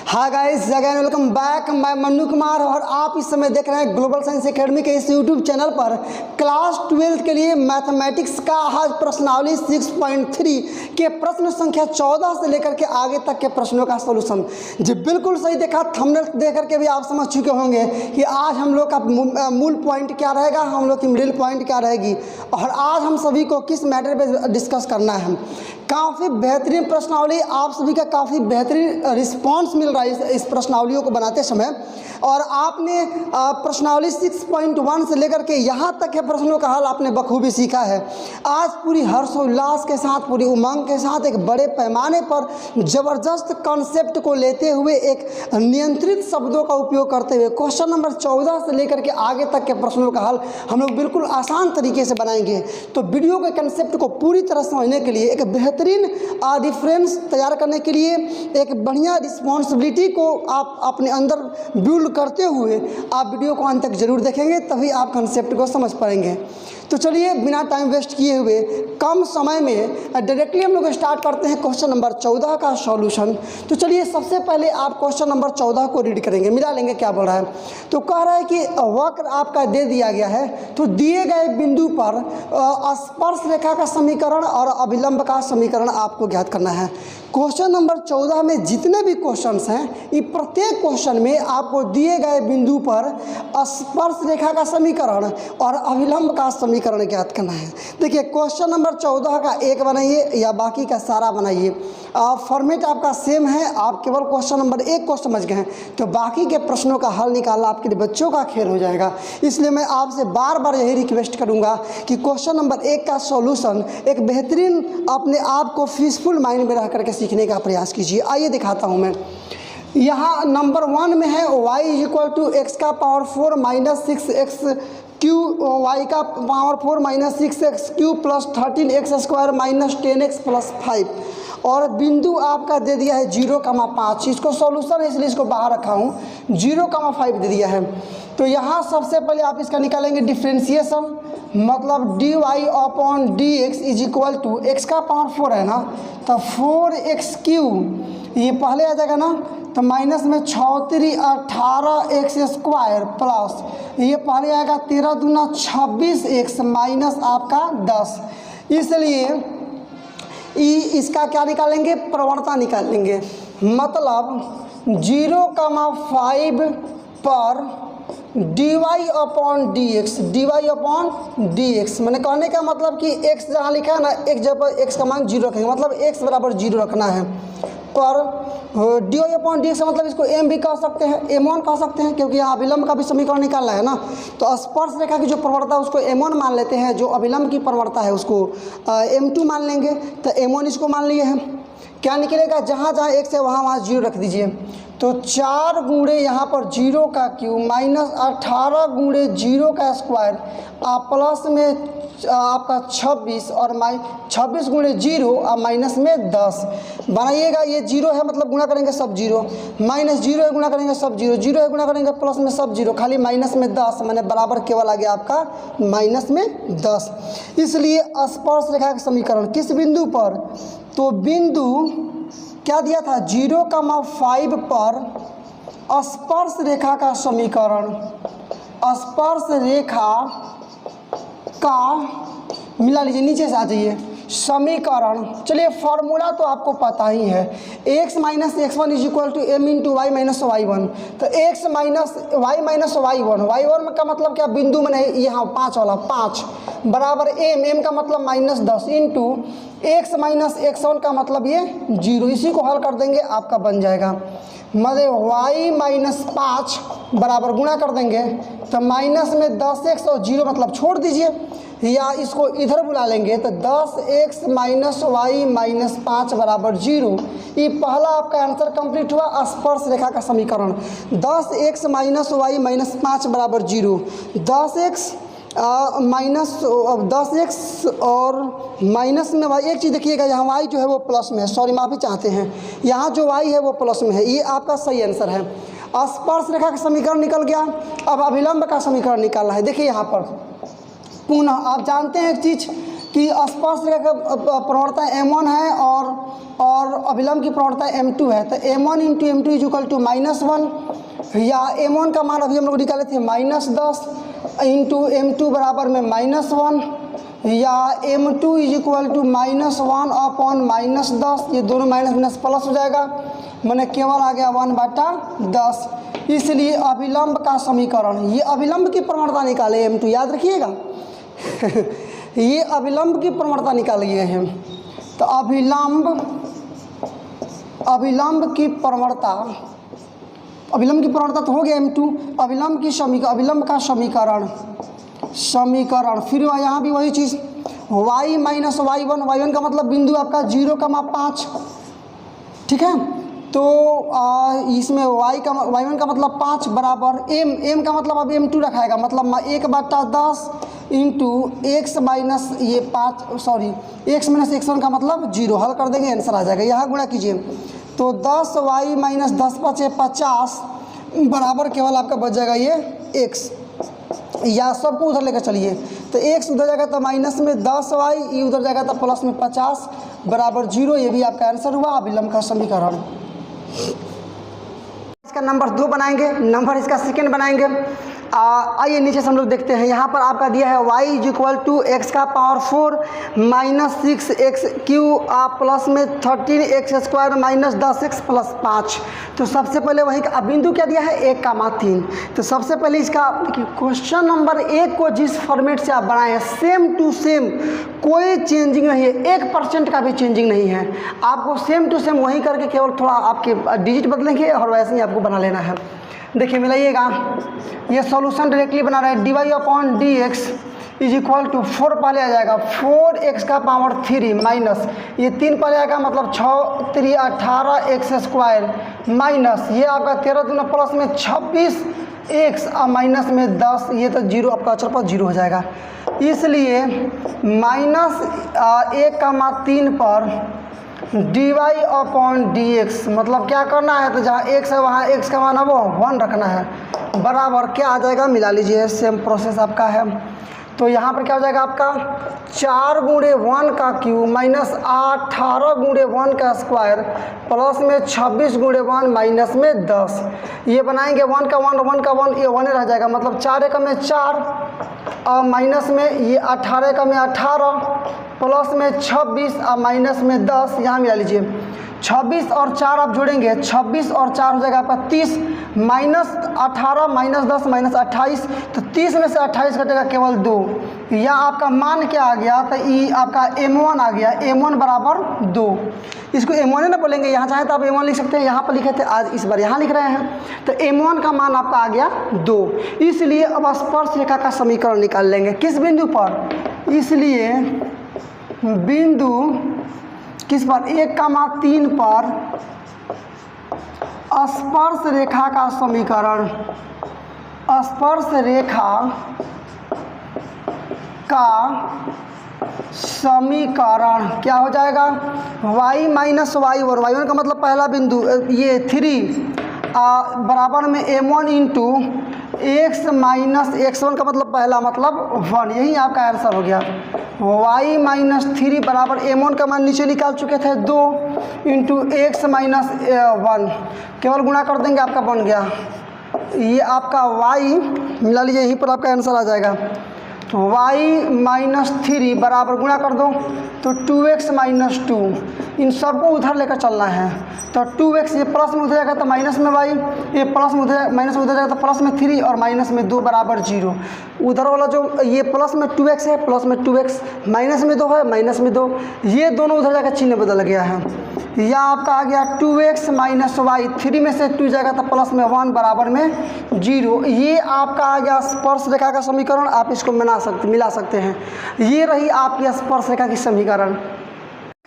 Hi guys, again welcome back. मैं मन्नू कुमार और आप इस समय देख रहे हैं ग्लोबल साइंस एकेडमी के इस यूट्यूब चैनल पर क्लास 12 के लिए मैथमेटिक्स का आज प्रश्नावली 6.3 के प्रश्न संख्या 14 से लेकर के आगे तक के प्रश्नों का सॉल्यूशन। जी बिल्कुल सही देखा, थंबनेल देख करके भी आप समझ चुके होंगे कि आज हम लोग का मूल पॉइंट क्या रहेगा, हम लोग की मिडिल पॉइंट क्या रहेगी और आज हम सभी को किस मैटर पे डिस्कस करना है। काफ़ी बेहतरीन प्रश्नावली, आप सभी का काफ़ी बेहतरीन रिस्पांस मिल रहा है इस प्रश्नावलियों को बनाते समय। और आपने प्रश्नावली 6.1 से लेकर के यहाँ तक के प्रश्नों का हल आपने बखूबी सीखा है। आज पूरी हर्षोल्लास के साथ, पूरी उमंग के साथ एक बड़े पैमाने पर ज़बरदस्त कॉन्सेप्ट को लेते हुए, एक नियंत्रित शब्दों का उपयोग करते हुए क्वेश्चन नंबर 14 से लेकर के आगे तक के प्रश्नों का हल हम लोग बिल्कुल आसान तरीके से बनाएंगे। तो वीडियो के कंसेप्ट को पूरी तरह समझने के लिए, एक बेहतरीन रिफरेंस तैयार करने के लिए, एक बढ़िया रिस्पॉन्सिबिलिटी को आप अपने अंदर बिल्ड करते हुए आप वीडियो को अंत तक जरूर देखेंगे, तभी आप कंसेप्ट को समझ पाएंगे। तो चलिए बिना टाइम वेस्ट किए हुए कम समय में डायरेक्टली हम लोग स्टार्ट करते हैं क्वेश्चन नंबर 14 का सॉल्यूशन। तो चलिए सबसे पहले आप क्वेश्चन नंबर 14 को रीड करेंगे, मिला लेंगे क्या बोल रहा है। तो कह रहा है कि वक्र आपका दे दिया गया है, तो दिए गए बिंदु पर स्पर्श रेखा का समीकरण और अभिलंब का समीकरण आपको ज्ञात करना है। क्वेश्चन नंबर 14 में जितने भी क्वेश्चंस हैं, ये प्रत्येक क्वेश्चन में आपको दिए गए बिंदु पर स्पर्श रेखा का समीकरण और अभिलंब का समीकरण ज्ञात करना है। देखिए क्वेश्चन नंबर 14 का एक बनाइए या बाकी का सारा बनाइए, फॉर्मेट आपका सेम है। आप केवल क्वेश्चन नंबर 1 को समझ गए हैं तो बाकी के प्रश्नों का हल निकालना आपके लिए बच्चों का खेल हो जाएगा। इसलिए मैं आपसे बार बार यही रिक्वेस्ट करूंगा कि क्वेश्चन नंबर 1 का सॉल्यूशन एक बेहतरीन अपने आप को पीसफुल माइंड में रह करके सीखने का प्रयास कीजिए। आइए दिखाता हूं मैं। यहाँ नंबर 1 में है y = x का power 4 minus 6x Q, y का power 4 minus 6x cube plus 13x square minus 10x plus 5 और बिंदु आपका दे दिया है 0,5। इसको सॉल्यूशन है इसलिए इसको बाहर रखा हूँ, 0,5 दे दिया है। तो यहाँ सबसे पहले आप इसका निकालेंगे डिफ्रेंसिएशन, मतलब dy/dx = x का पावर 4 है ना, तो 4x क्यू ये पहले आ जाएगा ना, तो माइनस में 6×3 18x स्क्वायर प्लस ये पहले आएगा 13 दूना 26x माइनस आपका 10। इसलिए इसका क्या निकालेंगे, प्रवणता निकालेंगे। मतलब 0,5 पर dy/dx मैंने कहने का मतलब कि x जहाँ लिखा है ना, एक जगह x का मान 0 रखेंगे, मतलब x बराबर 0 रखना है। पर dy/dx मतलब इसको m भी कह सकते हैं, m1 कह सकते हैं, क्योंकि यहाँ अभिलंब का भी समीकरण निकालना है ना। तो स्पर्श रेखा की जो प्रवणता है उसको m1 मान लेते हैं, जो अभिलंब की प्रवणता है उसको m2 मान लेंगे। तो m1 इसको मान लिए हैं। क्या निकलेगा, जहाँ जहाँ x है वहाँ 0 रख दीजिए। तो 4 गुणे यहाँ पर 0 का क्यूब माइनस 18 गुणे 0 का स्क्वायर प्लस में आपका 26 और 26 गुणे 0 और माइनस में 10 बनाइएगा। ये 0 है मतलब गुणा करेंगे सब 0, माइनस 0 है गुणा करेंगे सब 0, 0 है गुणा करेंगे प्लस में सब 0, खाली माइनस में 10 मैंने बराबर केवल आ गया आपका माइनस में 10। इसलिए स्पर्श रेखा का समीकरण किस बिंदु पर, तो बिंदु क्या दिया था 0,5 पर स्पर्श रेखा का समीकरण, स्पर्श रेखा का मिला लीजिए, नीचे से आ जाइए समीकरण। चलिए फॉर्मूला तो आपको पता ही है, x - x1 = m × y - y1। तो x - y - y1 का मतलब क्या, बिंदु मैंने यहाँ 5 वाला 5 बराबर m का मतलब -10 इंटू x - x1 का मतलब ये 0। इसी को हल कर देंगे, आपका बन जाएगा मतलब y - 5 बराबर गुणा कर देंगे तो माइनस में 10x और 0 मतलब छोड़ दीजिए, या इसको इधर बुला लेंगे तो 10x - y - 5 बराबर 0। ये पहला आपका आंसर कंप्लीट हुआ, स्पर्श रेखा का समीकरण। 10x - y - 5 बराबर 0, 10x और माइनस में y। एक चीज़ देखिएगा, यहाँ y जो है वो प्लस में है, सॉरी माफ़ी चाहते हैं, यहाँ जो y है वो प्लस में है। ये आपका सही आंसर है। स्पर्श रेखा का समीकरण निकल गया। अब अभिलंब का समीकरण निकालना है। देखिए यहाँ पर पुनः आप जानते हैं एक चीज़ कि स्पर्श रेखा का प्रवणता m1 है और अभिलंब की प्रवणता m2 है। तो m1 into m2 is equal to -1, या m1 का मान अभी हम लोग निकाले थे -10 इंटू m2 बराबर में -1, या m2 is equal to -1 upon -10, ये दोनों माइनस माइनस प्लस हो जाएगा, मैंने केवल आ गया 1/10। इसलिए अभिलंब का समीकरण, ये अभिलंब की प्रवणता निकाले m2, याद रखिएगा ये अभिलंब की प्रवणता निकालिए हैं। तो अभिलंब की प्रवणता तो हो गया m2। अभिलंब का समीकरण फिर यहाँ भी वही चीज़, y माइनस y1 का मतलब बिंदु आपका 0,5, ठीक है। तो इसमें y1 का मतलब 5 बराबर m का मतलब अब m2 रखाएगा, मतलब 1/10 इंटू x माइनस ये 5 सॉरी x माइनस x1 का मतलब 0, हल कर देंगे आंसर आ जाएगा। यहाँ गुणा कीजिए तो 10y माइनस 10 × 50 बराबर केवल आपका बच जाएगा ये x, या सबको उधर लेकर चलिए तो x उधर जाएगा तो माइनस में 10y, ये उधर जाएगा तो प्लस में 50 बराबर 0। ये भी आपका आंसर हुआ अभिलंब का समीकरण। इसका नंबर 2 बनाएंगे, नंबर इसका सेकंड बनाएंगे। आइए नीचे से हम लोग देखते हैं। यहाँ पर आपका दिया है y is equal to X का power 4 minus 6x cube plus में 13x² माइनस 10x प्लस 5। तो सबसे पहले वही का बिंदु क्या दिया है 1,3। तो सबसे पहले इसका क्वेश्चन नंबर 1 को जिस फॉर्मेट से आप बनाए हैं सेम टू सेम, कोई चेंजिंग नहीं है, 1% का भी चेंजिंग नहीं है। आपको सेम टू सेम वही करके केवल थोड़ा आपके डिजिट बदलेंगे और वैसे ही आपको बना लेना है। देखिए मिलाइएगा, ये सॉल्यूशन डायरेक्टली बना रहे हैं dy/dx इज इक्वल टू 4 पहले आ जाएगा 4x का पावर 3 माइनस ये 3 पहले आएगा मतलब 6 3 18x² माइनस ये आपका 13 दूना प्लस में 26x और माइनस में 10, ये तो 0 आपका अचर पर 0 हो जाएगा। इसलिए -1,3 पर dy/dx मतलब क्या करना है, तो जहाँ x है वहाँ x का मान है वो 1 रखना है, बराबर क्या आ जाएगा मिला लीजिए, सेम प्रोसेस आपका है। तो यहाँ पर क्या हो जाएगा आपका 4 × 1 का क्यूब माइनस 18 × 1 का स्क्वायर प्लस में 26 × 1 माइनस में 10। ये बनाएंगे 1 का 1 ये 1 रह जाएगा, मतलब 4 एकम में 4 और माइनस में ये 18 एकम में 18 प्लस में 26 और माइनस में 10। यहाँ मिला लीजिए 26 और 4 आप जोड़ेंगे 26 और 4 हो जाएगा आपका 30 माइनस 18 माइनस 10 माइनस 28, तो 30 में से 28 घटेगा केवल 2। यहाँ आपका मान क्या आ गया, तो ये आपका m1 आ गया, m1 बराबर 2। इसको m1 ना बोलेंगे, यहाँ चाहे तो आप m1 लिख सकते हैं, यहाँ पर लिखे थे आज इस बार यहाँ लिख रहे हैं। तो m1 का मान आपका आ गया 2। इसलिए अब स्पर्श रेखा का समीकरण निकाल लेंगे किस बिंदु पर, इसलिए बिंदु किस पर 1,3 पर स्पर्श रेखा का समीकरण, स्पर्श रेखा का समीकरण क्या हो जाएगा y माइनस y1, y1 का मतलब पहला बिंदु ये 3 बराबर में m1 into x minus x1 का मतलब पहला मतलब 1, यही आपका आंसर हो गया। y माइनस 3 बराबर m1 का मान नीचे निकाल चुके थे 2 इंटू x माइनस 1, केवल गुणा कर देंगे आपका बन गया ये आपका y, मिला लीजिए यहीं पर आपका आंसर आ जाएगा। तो y माइनस 3 बराबर गुणा कर दो तो 2x माइनस 2, इन सबको उधर लेकर चलना है। तो 2x ये प्लस में उधर जाएगा तो माइनस में y, ये प्लस में उधर माइनस में उधर जाएगा तो प्लस में 3 और माइनस में 2 बराबर 0। उधर वाला जो ये प्लस में 2x है, प्लस में 2x, माइनस में 2 है, माइनस में 2, ये दोनों उधर जाकर चिन्ह बदल गया है। यह आपका आ गया 2x माइनस y, 3 में से 2 जाएगा तो प्लस में 1 बराबर में 0। ये आपका आ गया स्पर्श रेखा का समीकरण, आप इसको मिला सकते हैं। ये रही आपकी स्पर्श रेखा की समीकरण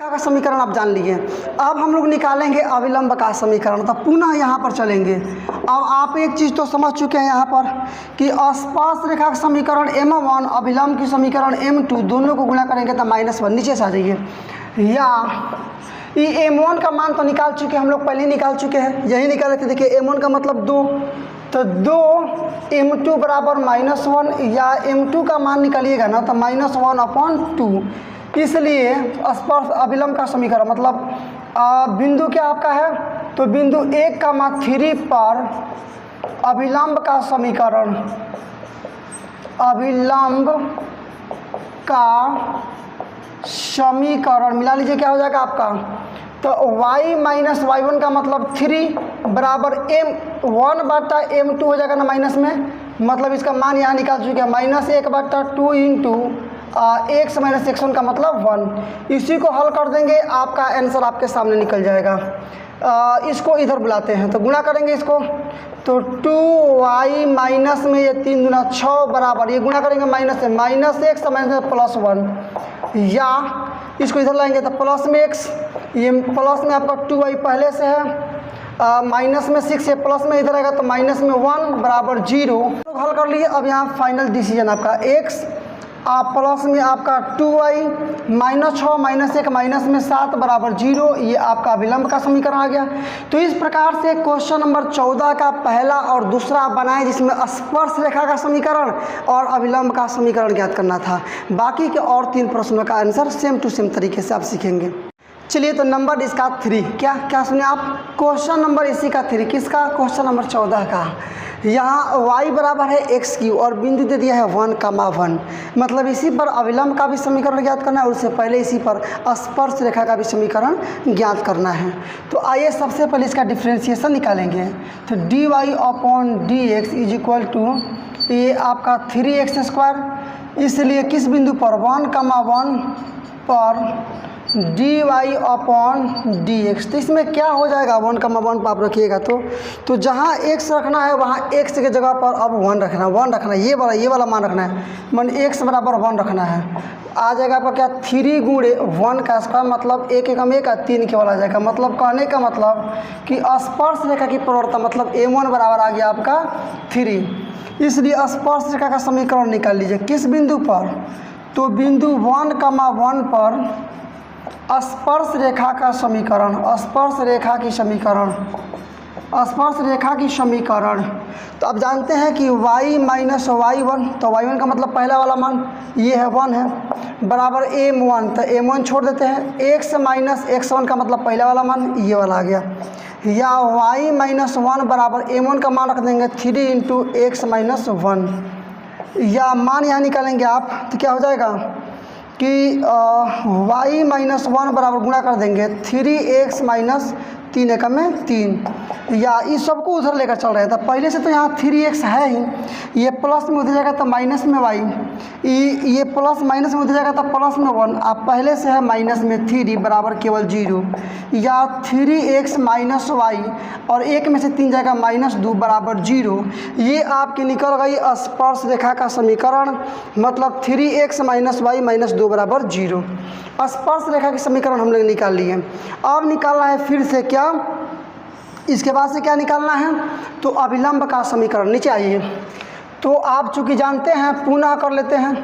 का समीकरण आप जान लीजिए। अब हम लोग निकालेंगे अविलंब का समीकरण। तो पुनः यहाँ पर चलेंगे। अब आप एक चीज़ तो समझ चुके हैं यहाँ पर कि स्पर्श रेखा का समीकरण m1 अविलंब की समीकरण m2 दोनों को गुणा करेंगे तो -1। नीचे से आ जाइए, या ये m1 का मान तो निकाल चुके हैं हम लोग, पहले ही निकाल चुके हैं, यही निकाले थे। देखिए m1 का मतलब 2 तो 2m2 बराबर -1 या m2 का मान निकालिएगा ना तो -1/2। इसलिए स्पर्श अभिलंब का समीकरण मतलब बिंदु क्या आपका है, तो बिंदु 1,3 पर अभिलंब का समीकरण, अभिलंब का समीकरण मिला लीजिए क्या हो जाएगा आपका, तो y माइनस y1 का मतलब 3 बराबर m1/m2 हो जाएगा ना माइनस में, मतलब इसका मान यहाँ निकाल चुके हैं -1/2 इंटू x माइनस x1 का मतलब 1। इसी को हल कर देंगे आपका आंसर आपके सामने निकल जाएगा। इसको इधर बुलाते हैं तो गुणा करेंगे इसको, तो 2y माइनस में ये 3 गुना 6 बराबर, ये गुणा करेंगे माइनस से -x माइनस +1, या इसको इधर लाएंगे तो प्लस में x, ये प्लस में आपका 2y पहले से है, माइनस में 6 है, प्लस में इधर आएगा तो माइनस में 1 बराबर 0। तो हल कर लिए। अब यहाँ फाइनल डिसीजन आपका x प्लस में आपका 2y -6 -1 माइनस में 7 बराबर 0, ये आपका अभिलंब का समीकरण आ गया। तो इस प्रकार से क्वेश्चन नंबर 14 का पहला और दूसरा बनाए, जिसमें स्पर्श रेखा का समीकरण और अभिलंब का समीकरण ज्ञात करना था। बाकी के और 3 प्रश्नों का आंसर सेम टू सेम तरीके से आप सीखेंगे। चलिए, तो नंबर इसका 3 क्या सुने आप, क्वेश्चन नंबर इसी का 3, किसका, क्वेश्चन नंबर 14 का। यहाँ y बराबर है x³ और बिंदु दे दिया है 1,1, मतलब इसी पर अभिलंब का भी समीकरण ज्ञात करना है और उससे पहले इसी पर स्पर्श रेखा का भी समीकरण ज्ञात करना है। तो आइए सबसे पहले इसका डिफ्रेंशिएशन निकालेंगे। तो dy/dx इज इक्वल टू ये आपका 3x², इसलिए किस बिंदु पर 1,1 पर dy/dx। तो इसमें क्या हो जाएगा, 1,1 पर आप रखिएगा तो जहाँ x रखना है वहाँ x के जगह पर अब 1 रखना है, ये वाला मान रखना है, मान x बराबर 1 रखना है। आ जाएगा आपका क्या, 3 गुणे 1 का स्क्वायर, मतलब 1 एकम 1 का 3 केवल आ जाएगा। मतलब कहने का मतलब कि स्पर्श रेखा की प्रवृत्ता मतलब m1 बराबर आ गया आपका 3। इसलिए स्पर्श रेखा का समीकरण निकाल लीजिए किस बिंदु पर, तो बिंदु 1,1 पर स्पर्श रेखा का समीकरण, स्पर्श रेखा की समीकरण। तो अब जानते हैं कि y माइनस y1, तो y1 का मतलब पहला वाला मान ये है 1 है, बराबर m1, तो m1 छोड़ देते हैं, x माइनस x1 का मतलब पहला वाला मान ये वाला आ गया, या y माइनस 1 बराबर m1 का मान रख देंगे 3 इंटू x माइनस 1, या मान यहाँ निकालेंगे आप तो क्या हो जाएगा कि y माइनस 1 बराबर गुणा कर देंगे 3x माइनस 3 एकम में 3, या इस सबको उधर लेकर चल रहे हैं। तो पहले से तो यहाँ 3x है ही, ये प्लस में उधर जाएगा तो माइनस में y, ये प्लस माइनस में उधर जाएगा तो प्लस में 1, अब पहले से है माइनस में 3 बराबर केवल 0, या 3x माइनस y और 1 में से 3 जाएगा -2 बराबर 0। ये आपकी निकल गई स्पर्श रेखा का समीकरण, मतलब 3x माइनस y माइनस 2 बराबर 0। स्पर्श रेखा के समीकरण हम लोग निकाल लिए। अब निकालना है फिर से क्या, इसके बाद से क्या निकालना है, तो अभिलंब का समीकरण। नीचे आइए, तो आप चूँकि जानते हैं पुनः कर लेते हैं।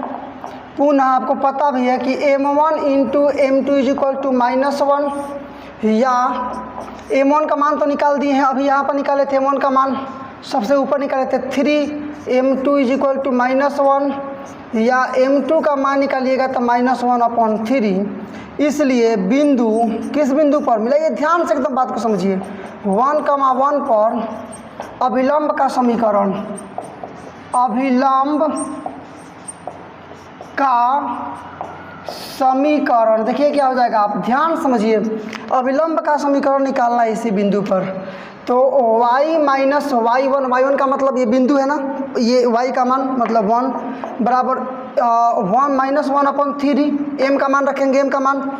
पुनः आपको पता भी है कि m1 into m2 is equal to -1, या m1 का मान तो निकाल दिए हैं, अभी यहाँ पर निकाले थे m1 का मान, सबसे ऊपर निकाले थे 3m2 इज इक्वल टू -1, या m2 का मान निकालिएगा तो -1/3। इसलिए बिंदु किस बिंदु पर मिला, ये ध्यान से एकदम बात को समझिए, 1,1 पर अभिलंब का समीकरण, अभिलंब का समीकरण देखिए क्या हो जाएगा, आप ध्यान समझिए। अभिलंब का समीकरण निकालना है इसी बिंदु पर, तो y माइनस y1 का मतलब ये बिंदु है ना, ये y का मान मतलब 1 बराबर 1 माइनस 1/3, m का मान रखेंगे, m का मान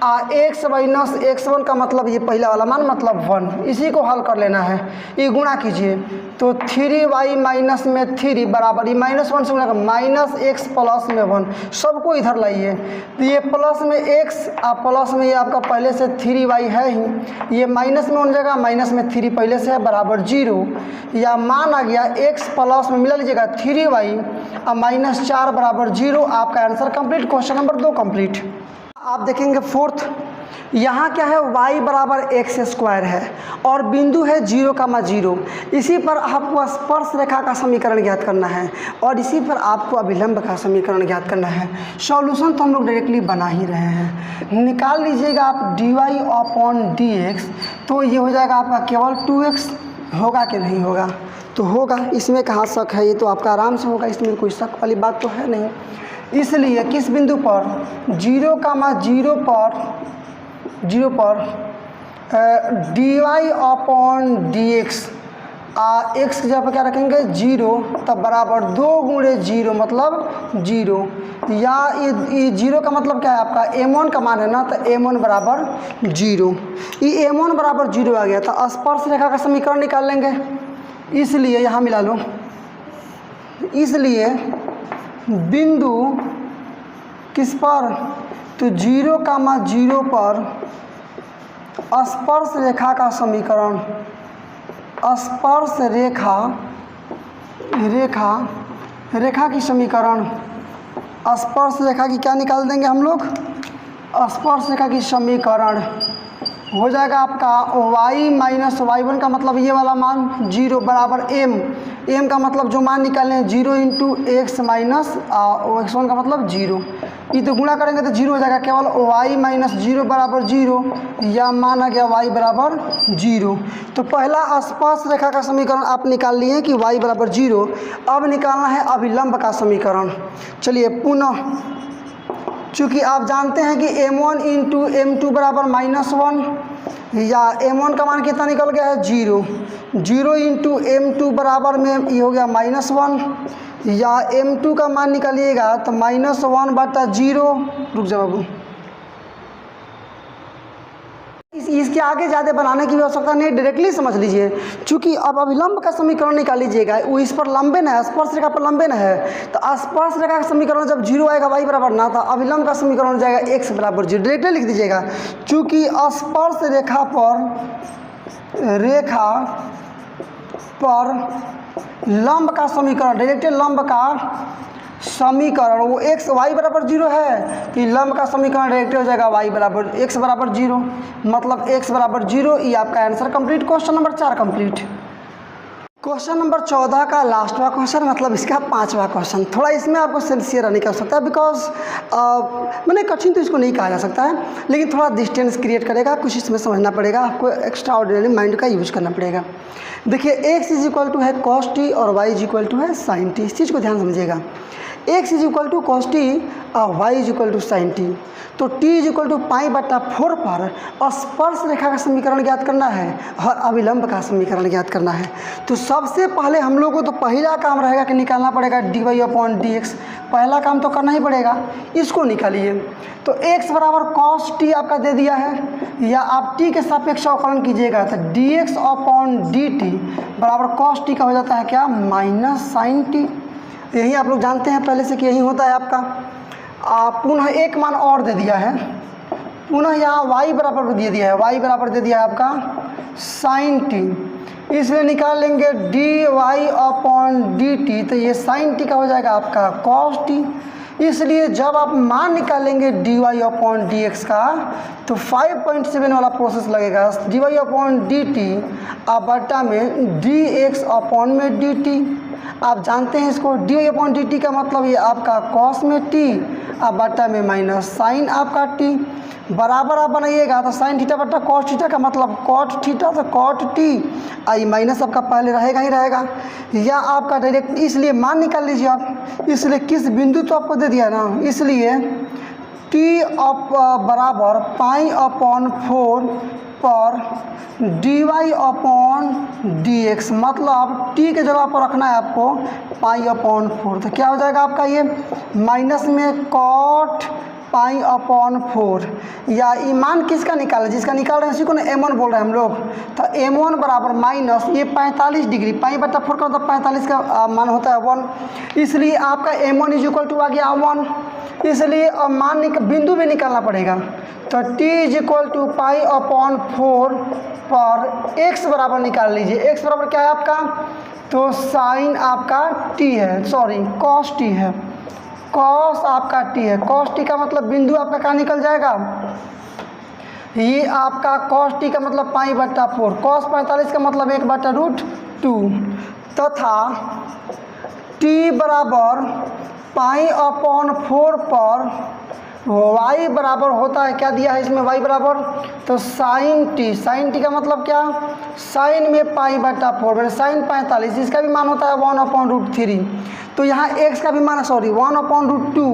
x माइनस x1 का मतलब ये पहला वाला मान मतलब 1, इसी को हल कर लेना है। ये गुणा कीजिए तो 3y माइनस में 3 बराबर ये -1 से गुणा कर -x प्लस में 1, सबको इधर लाइए, तो ये प्लस में x प्लस में ये आपका पहले से 3y है ही, ये माइनस में हो जाएगा, माइनस में 3 पहले से है बराबर 0, या मान आ गया x प्लस में मिला लीजिएगा 3y और -4 बराबर 0। आपका answer complete, question number 2 complete. आप देखेंगे फोर्थ यहाँ क्या है, y बराबर एक्स स्क्वायर है और बिंदु है 0,0। इसी पर आपको स्पर्श रेखा का समीकरण ज्ञात करना है और इसी पर आपको अभिलंब का समीकरण ज्ञात करना है। सॉल्यूशन तो हम लोग डायरेक्टली बना ही रहे हैं। निकाल लीजिएगा आप dy/dx, तो ये हो जाएगा आपका केवल 2x। होगा कि नहीं होगा? तो होगा, इसमें कहाँ शक है, ये तो आपका आराम से होगा, इसमें कोई शक वाली बात तो है नहीं। इसलिए किस बिंदु पर 0,0 पर dy/dx, x की जगह पर क्या रखेंगे 0, तब बराबर 2 गुणे 0 मतलब 0। या ये 0 का मतलब क्या है आपका m1 का मान है ना, तो m1 बराबर 0। ये m1 बराबर 0 आ गया, तो स्पर्श रेखा का समीकरण निकाल लेंगे। इसलिए यहाँ मिला लो, इसलिए बिंदु किस पर, तो 0,0 पर स्पर्श रेखा का समीकरण, स्पर्श रेखा की समीकरण, स्पर्श रेखा की क्या निकाल देंगे हम लोग, स्पर्श रेखा की समीकरण हो जाएगा आपका y-y1 का मतलब ये वाला मान 0 बराबर m का मतलब जो मान निकाले हैं 0 × x माइनस x1 का मतलब 0। ये तो गुणा करेंगे तो 0 हो जाएगा, केवल y-0 बराबर 0, या मान आ गया y बराबर 0। तो पहला स्पर्श रेखा का समीकरण आप निकाल लिए कि y बराबर 0। अब निकालना है अभिलंब का समीकरण। चलिए पुनः, चूँकि आप जानते हैं कि m1 × m2 बराबर -1, या m1 का मान कितना निकल गया है 0, 0 × m2 बराबर में ये हो गया -1, या m2 का मान निकालिएगा तो -1/0। रुक जाओ बाबू, इसके आगे ज़्यादा बनाने की भी आवश्यकता नहीं, डायरेक्टली समझ लीजिए। चूँकि अब अभिलंब का समीकरण निकाल लीजिएगा, वो इस पर लंबे न है, स्पर्श रेखा पर लंबे न है, तो स्पर्श रेखा का समीकरण जब 0 आएगा y बराबर ना, तो अभिलंब का समीकरण हो जाएगा x बराबर 0। डायरेक्टली लिख दीजिएगा, चूँकि स्पर्श रेखा पर लंब का समीकरण, डायरेक्टली लंब का समीकरण वो y बराबर 0 है, कि लंब का समीकरण डायरेक्ट हो जाएगा x बराबर 0, मतलब x बराबर 0। ये आपका answer complete. Question number 4 complete. Question number 14 का लास्टवा क्वेश्चन, मतलब इसका 5वां क्वेश्चन। थोड़ा इसमें आपको सिंसियर नहीं कर सकता, बिकॉज मैंने कठिन तो इसको नहीं कहा जा सकता है, लेकिन थोड़ा डिस्टेंस क्रिएट करेगा, कुछ इसमें समझना पड़ेगा, आपको एक्स्ट्रा ऑर्डिनरी माइंड का यूज करना पड़ेगा। देखिए x = है cos t और y = है sin t। इस चीज़ को ध्यान समझिएगा, x = cos t और y = sin t। तो t = π/4 पर स्पर्श रेखा का समीकरण ज्ञात करना है और अभिलंब का समीकरण ज्ञात करना है। तो सबसे पहले हम लोगों को तो पहला काम रहेगा कि निकालना पड़ेगा dy/dx। पहला काम तो करना ही पड़ेगा, इसको निकालिए। तो x बराबर cos t आपका दे दिया है, या आप t के सापेक्ष अवकलन कीजिएगा तो dx/dt बराबर cos t का हो जाता है क्या, -sin t। यही आप लोग जानते हैं पहले से कि यही होता है आपका। पुनः एक मान और दे दिया है, पुनः यहाँ y बराबर दे दिया है, y बराबर दे दिया है आपका sin t, इसलिए निकाल लेंगे dy/dt, तो ये sin t का हो जाएगा आपका cos t। इसलिए जब आप मान निकालेंगे dy/dx का तो 5.7 वाला प्रोसेस लगेगा, dy/dt बटा में dx/dt। आप जानते हैं इसको, dy/dt का मतलब ये आपका cos में t बटा में माइनस साइन आपका t, बराबर आप बनाइएगा तो साइन थीटा बटा कॉस थीटा का मतलब कॉट थीटा, तो कॉट टी आई माइनस आपका पहले रहेगा ही रहेगा, या आपका डायरेक्ट, इसलिए मान निकाल लीजिए आप। इसलिए किस बिंदु तो आपको दे दिया ना, इसलिए टी अप बराबर π/4 पर dy/dx, मतलब t के जगह पर रखना है आपको π/4। तो क्या हो जाएगा आपका ये माइनस में कॉट π/4, या ईमान किसका निकाला, जिसका निकाल रहे हैं उसी को ना m1 बोल रहे हैं हम लोग। तो m1 बराबर माइनस ये 45 डिग्री, π/4 का मतलब 45 का मान होता है 1, इसलिए आपका m1 = आ गया 1। इसलिए अब मान बिंदु भी निकालना पड़ेगा, तो t = π/4 पर x बराबर निकाल लीजिए। x बराबर क्या है आपका, तो साइन आपका t है, सॉरी cos t है, cos आपका t है, cos t का मतलब बिंदु आपका कहाँ निकल जाएगा, ये आपका cos t का मतलब π/4, cos 45 का मतलब 1/√2 तथा t बराबर π/4 पर y बराबर होता है, क्या दिया है इसमें y बराबर, तो sin t का मतलब क्या, sin में π/4 मैंने sin 45, इसका भी मान होता है 1/√3। तो यहाँ x का भी मान 1/√2,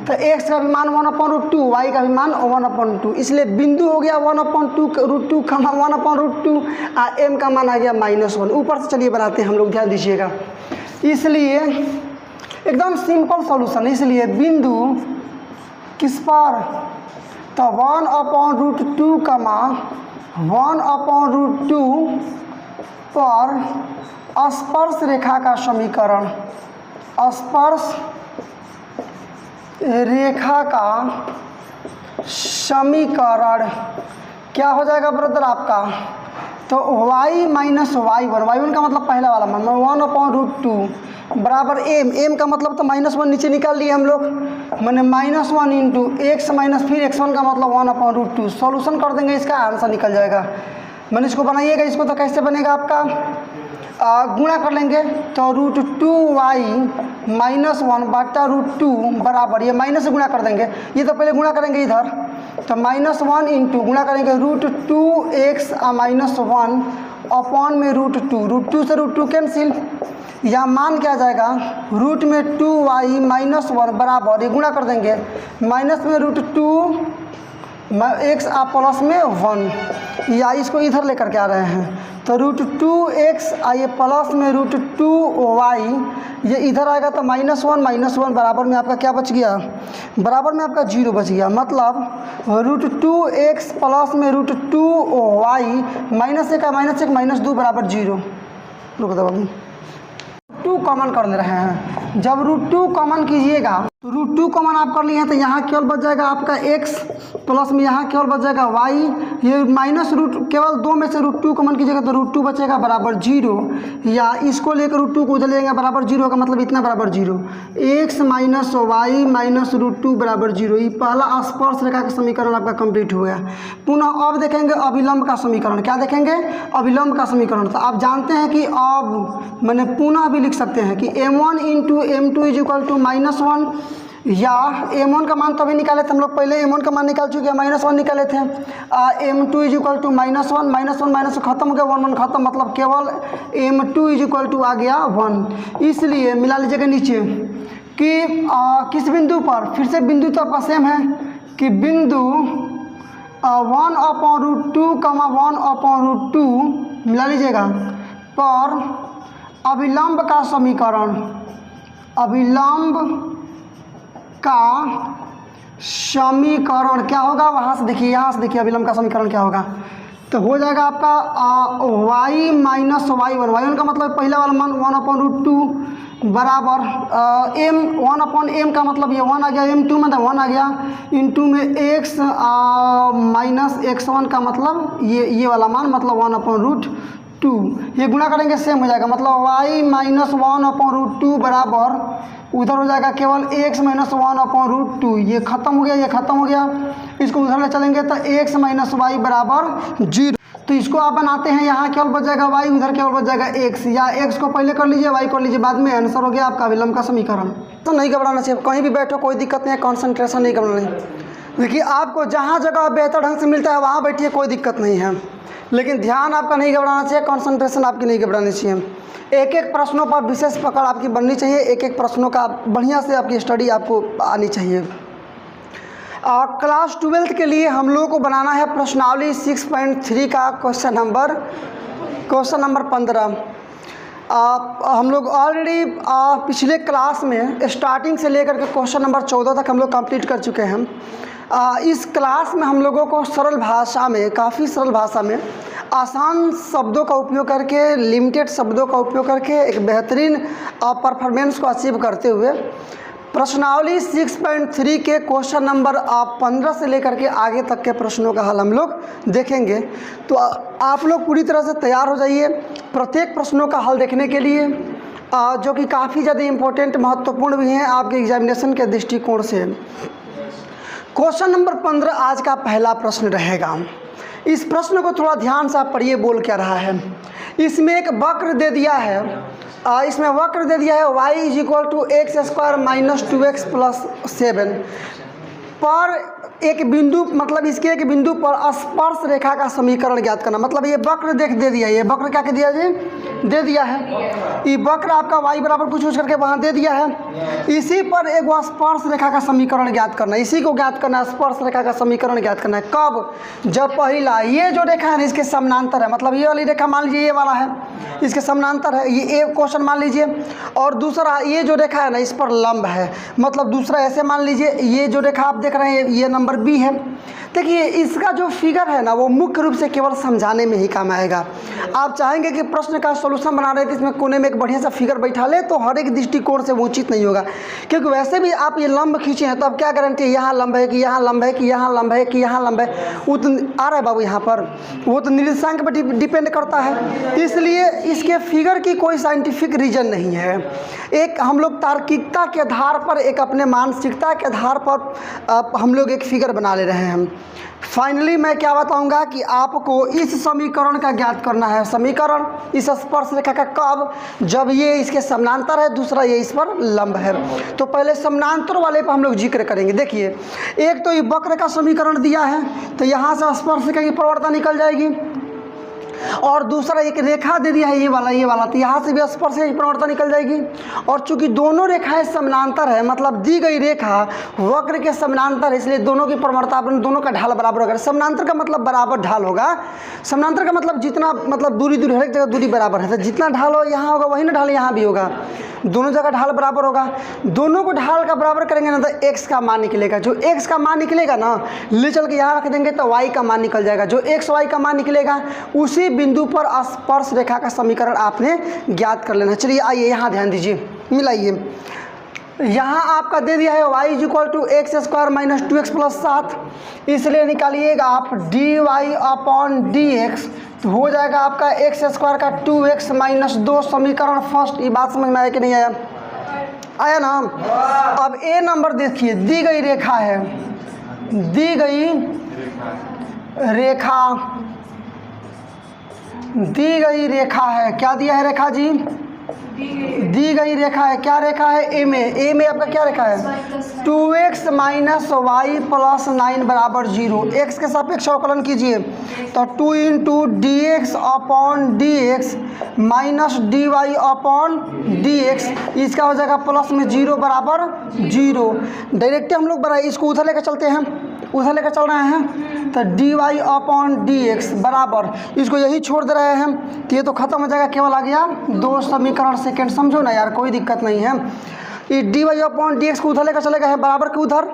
तो x का भी मान 1/√2, y का भी मान 1/2, इसलिए बिंदु हो गया 1/2 का मान 1/2 और m का मान आ गया -1। ऊपर से चलिए बनाते हैं हम लोग, ध्यान दीजिएगा। इसलिए एकदम सिंपल सॉल्यूशन, इसलिए बिंदु किस पर, तो 1/√2 का मान 1/2 पर स्पर्श रेखा का समीकरण, स्पर्श रेखा का समीकरण क्या हो जाएगा ब्रदर आपका, तो y माइनस y1 का मतलब पहला वाला मान 1/2 बराबर m का मतलब तो -1 नीचे निकाल लिए हम लोग, मैंने -1 इंटू x माइनस फिर x1 का मतलब 1/2। सॉल्यूशन कर देंगे, इसका आंसर निकल जाएगा। मैंने इसको बनाइएगा, इसको तो कैसे बनेगा आपका, गुणा कर लेंगे तो √2y माइनस 1/√2 बराबर, ये माइनस से गुणा कर देंगे, ये तो पहले गुणा करेंगे इधर, तो -1 इंटू गुणा करेंगे √2x माइनस 1 अपॉन में √2 से √2 कैंसिल, या मान क्या जाएगा रूट में 2y माइनस 1 बराबर, ये गुणा कर देंगे माइनस में √2 x प्लस में 1, या इसको इधर लेकर के आ रहे हैं तो √2x ये प्लस में √2y, ये इधर आएगा तो -1 बराबर में आपका क्या बच गया, बराबर में आपका 0 बच गया। मतलब √2x प्लस में √2y -1 -2 बराबर 0। रुक दो बाबू, 2 कॉमन कर ले रहे हैं, जब √2 कॉमन कीजिएगा तो √2 कॉमन आप कर लिए हैं तो यहाँ केवल बच जाएगा आपका x प्लस में यहाँ केवल बच जाएगा y, ये माइनस रूट केवल 2 में से √2 कॉमन कीजिएगा तो √2 बचेगा बराबर 0, या इसको लेकर √2 को उधर ले जाएंगे बराबर 0 का मतलब इतना बराबर 0, x माइनस y माइनस √2 बराबर 0। ये पहला स्पर्श रेखा का समीकरण आपका कंप्लीट हो गया। पुनः अब देखेंगे अभिलंब का समीकरण, क्या देखेंगे, अभिलंब का समीकरण। तो आप जानते हैं कि अब मैंने पुनः भी लिख सकते हैं कि m1 into m2 is equal to -1, या m1 का मान तभी निकाले थे हम लोग, पहले m1 का मान निकाल चुके हैं, -1 निकाले थे, m2 is equal to -1 minus खत्म हो गया, 1 खत्म, मतलब केवल m2 इज इक्वल टू आ गया 1। इसलिए मिला लीजिएगा नीचे कि किस बिंदु पर, फिर से बिंदु तो आपका सेम है कि बिंदु 1/√2, 1/√2 मिला लीजिएगा पर अभिलंब का समीकरण, अभिलंब का समीकरण क्या होगा, वहाँ से देखिए, यहाँ से देखिए अभिलंब का समीकरण क्या होगा, तो हो जाएगा आपका y माइनस y1 का मतलब पहला वाला मान 1/√2 बराबर m 1/m का मतलब ये 1 आ गया, m2 मतलब 1 आ गया, इंटू में x माइनस x1 का मतलब ये वाला मान मतलब 1/√2, ये गुणा करेंगे सेम हो जाएगा, मतलब y माइनस 1/√2 बराबर उधर हो जाएगा केवल x माइनस 1/√2, ये खत्म हो गया, ये खत्म हो गया, इसको उधर ले चलेंगे तो x माइनस y बराबर 0। तो इसको आप बनाते हैं, यहाँ केवल बच जाएगा y, उधर केवल बच जाएगा x, या x को पहले कर लीजिए, y कर लीजिए बाद में, आंसर हो गया आपका अभिलंब का समीकरण। तो नहीं घबराना चाहिए, कहीं भी बैठो कोई दिक्कत नहीं है, कॉन्सेंट्रेशन नहीं करना नहीं। देखिए आपको जहाँ जगह बेहतर ढंग से मिलता है वहाँ बैठिए, कोई दिक्कत नहीं है, लेकिन ध्यान आपका नहीं घबराना चाहिए, कॉन्सेंट्रेशन आपकी नहीं घबरानी चाहिए। एक एक प्रश्नों पर विशेष पकड़ आपकी बननी चाहिए, एक एक प्रश्नों का बढ़िया से आपकी स्टडी आपको आनी चाहिए। क्लास 12th के लिए हम लोगों को बनाना है प्रश्नावली 6.3 का क्वेश्चन नंबर 15। हम लोग ऑलरेडी पिछले क्लास में स्टार्टिंग से लेकर के क्वेश्चन नंबर 14 तक हम लोग कंप्लीट कर चुके हैं। इस क्लास में हम लोगों को सरल भाषा में, काफ़ी सरल भाषा में, आसान शब्दों का उपयोग करके, लिमिटेड शब्दों का उपयोग करके एक बेहतरीन परफॉर्मेंस को अचीव करते हुए प्रश्नावली 6.3 के क्वेश्चन नंबर 15 से लेकर के आगे तक के प्रश्नों का हल हम लोग देखेंगे। तो आप लोग पूरी तरह से तैयार हो जाइए प्रत्येक प्रश्नों का हल देखने के लिए, जो कि काफ़ी ज़्यादा इम्पोर्टेंट, महत्वपूर्ण भी हैं आपके एग्जामिनेशन के दृष्टिकोण से। क्वेश्चन नंबर 15 आज का पहला प्रश्न रहेगा। इस प्रश्न को थोड़ा ध्यान से आप पढ़िए, बोल क्या रहा है। इसमें एक वक्र दे दिया है, इसमें वक्र दे दिया है y = x² - 2x + 7 पर एक बिंदु, मतलब इसके एक बिंदु पर स्पर्श रेखा का समीकरण ज्ञात करना। मतलब ये वक्र दे दिया, ये वक्र क्या दिया जी, दे दिया है। ये वक्र आपका y बराबर कुछ करके वहाँ दे दिया है। इसी पर एक स्पर्श रेखा का समीकरण ज्ञात करना, इसी को ज्ञात करना है, स्पर्श रेखा का समीकरण ज्ञात करना है। कब? जब पहला ये जो रेखा है ना इसके समानांतर है, मतलब ये वाली रेखा मान लीजिए ये वाला है, इसके समानांतर है, ये एक क्वेश्चन मान लीजिए। और दूसरा ये जो रेखा है ना इस पर लंब है, मतलब दूसरा ऐसे मान लीजिए, ये जो रेखा आप देख रहे हैं ये नंबर बी है। देखिए इसका जो फिगर है ना वो मुख्य रूप से केवल समझाने में ही काम आएगा। आप चाहेंगे कि प्रश्न का सॉल्यूशन बना रहे थे इसमें कोने में एक बढ़िया सा फिगर बैठा ले तो हर एक दृष्टिकोण से वो उचित नहीं होगा, क्योंकि वैसे भी आप ये लंब खींचे हैं तो अब क्या गारंटी है यहाँ लंब है कि यहाँ लंब है कि यहाँ लंब है कि यहाँ लंब है, वो तो आ रहा है बाबू यहाँ पर, वो तो निर्देशांक पर डिपेंड करता है। इसलिए इसके फिगर की कोई साइंटिफिक रीजन नहीं है। एक हम लोग तार्किकता के आधार पर, एक अपने मानसिकता के आधार पर हम लोग एक फिगर बना ले रहे हैं। फाइनली मैं क्या बताऊंगा कि आपको इस समीकरण का ज्ञात करना है। समीकरण इस स्पर्श रेखा का कब? जब ये इसके समानांतर है, दूसरा ये इस पर लंब है। तो पहले समानांतर वाले पर हम लोग जिक्र करेंगे। देखिए एक तो ये वक्र का समीकरण दिया है तो यहाँ से स्पर्श रेखा की प्रवणता निकल जाएगी, और दूसरा एक रेखा दे दिया है ये वाला, तो यहाँ से भी स्पर्श की प्रवणता निकल जाएगी। और चूंकि दोनों रेखाएं समानांतर है, मतलब दी गई रेखा वक्र के समानांतर है, इसलिए दोनों की प्रवणता अपने दोनों का ढाल बराबर होगा। समानांतर का मतलब बराबर ढाल होगा। समानांतर का मतलब जितना, मतलब दूरी हर एक जगह दूरी बराबर है, तो जितना ढाल हो यहाँ होगा वही ना ढाल यहाँ भी होगा, दोनों जगह ढाल बराबर होगा। दोनों को ढाल का बराबर करेंगे ना तो x का मान निकलेगा। जो x का मान निकलेगा ना ले चल के यहाँ रख देंगे तो y का मान निकल जाएगा। जो x y का मान निकलेगा उसी बिंदु पर स्पर्श रेखा का समीकरण आपने ज्ञात कर लेना। चलिए आइए यहाँ ध्यान दीजिए, मिलाइए। यहाँ आपका दे दिया है y = x² - 2x + 7, इसलिए निकालिएगा आप dy/dx, तो हो जाएगा आपका x² का 2x - 2 समीकरण फर्स्ट। ये बात समझ में आया कि नहीं आया? आया ना। अब ए नंबर देखिए, दी गई रेखा है, दी गई रेखा है, क्या दिया है रेखा जी? दी गई रेखा है, क्या रेखा है? ए में आपका क्या रेखा है? 2x - y + 9 = 0। x के सापेक्ष अवकलन कीजिए तो 2 × dx/dx - dy/dx, इसका हो जाएगा प्लस में 0 बराबर 0। डायरेक्ट हम लोग बनाए, इसको उधर लेकर चलते हैं, उधर लेकर चल रहे हैं तो dy/dx बराबर, इसको यही छोड़ दे रहे हैं तो ये तो खत्म हो जाएगा, केवल आ गया 2 समीकरण सेकेंड। समझो ना यार, कोई दिक्कत नहीं है। ये dy/dx को उधर लेकर चले गए हैं बराबर के उधर,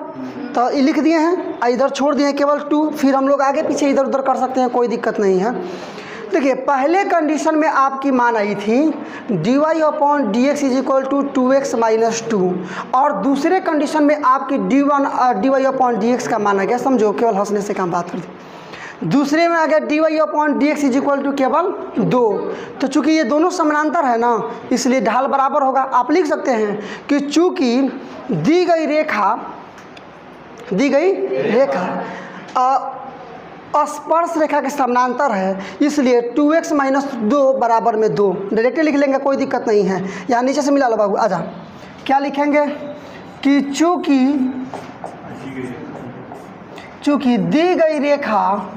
तो ये लिख दिए हैं, इधर छोड़ दिए केवल 2, फिर हम लोग आगे पीछे इधर उधर कर सकते हैं, कोई दिक्कत नहीं है। देखिए पहले कंडीशन में आपकी मान आई थी dy/dx = 2x - 2, और दूसरे कंडीशन में आपकी dy/dx का मान आ गया। समझो, केवल हंसने से काम बात कर दी। दूसरे में आ गया dy/dx = केवल 2। तो चूंकि ये दोनों समानांतर है ना, इसलिए ढाल बराबर होगा। आप लिख सकते हैं कि चूंकि दी गई रेखा स्पर्श रेखा के समानांतर है, इसलिए 2x - 2 बराबर में 2 डायरेक्टली लिख लेंगे, कोई दिक्कत नहीं है। यहाँ नीचे से मिला लो बाबू, आजा। क्या लिखेंगे कि चूंकि दी गई रेखा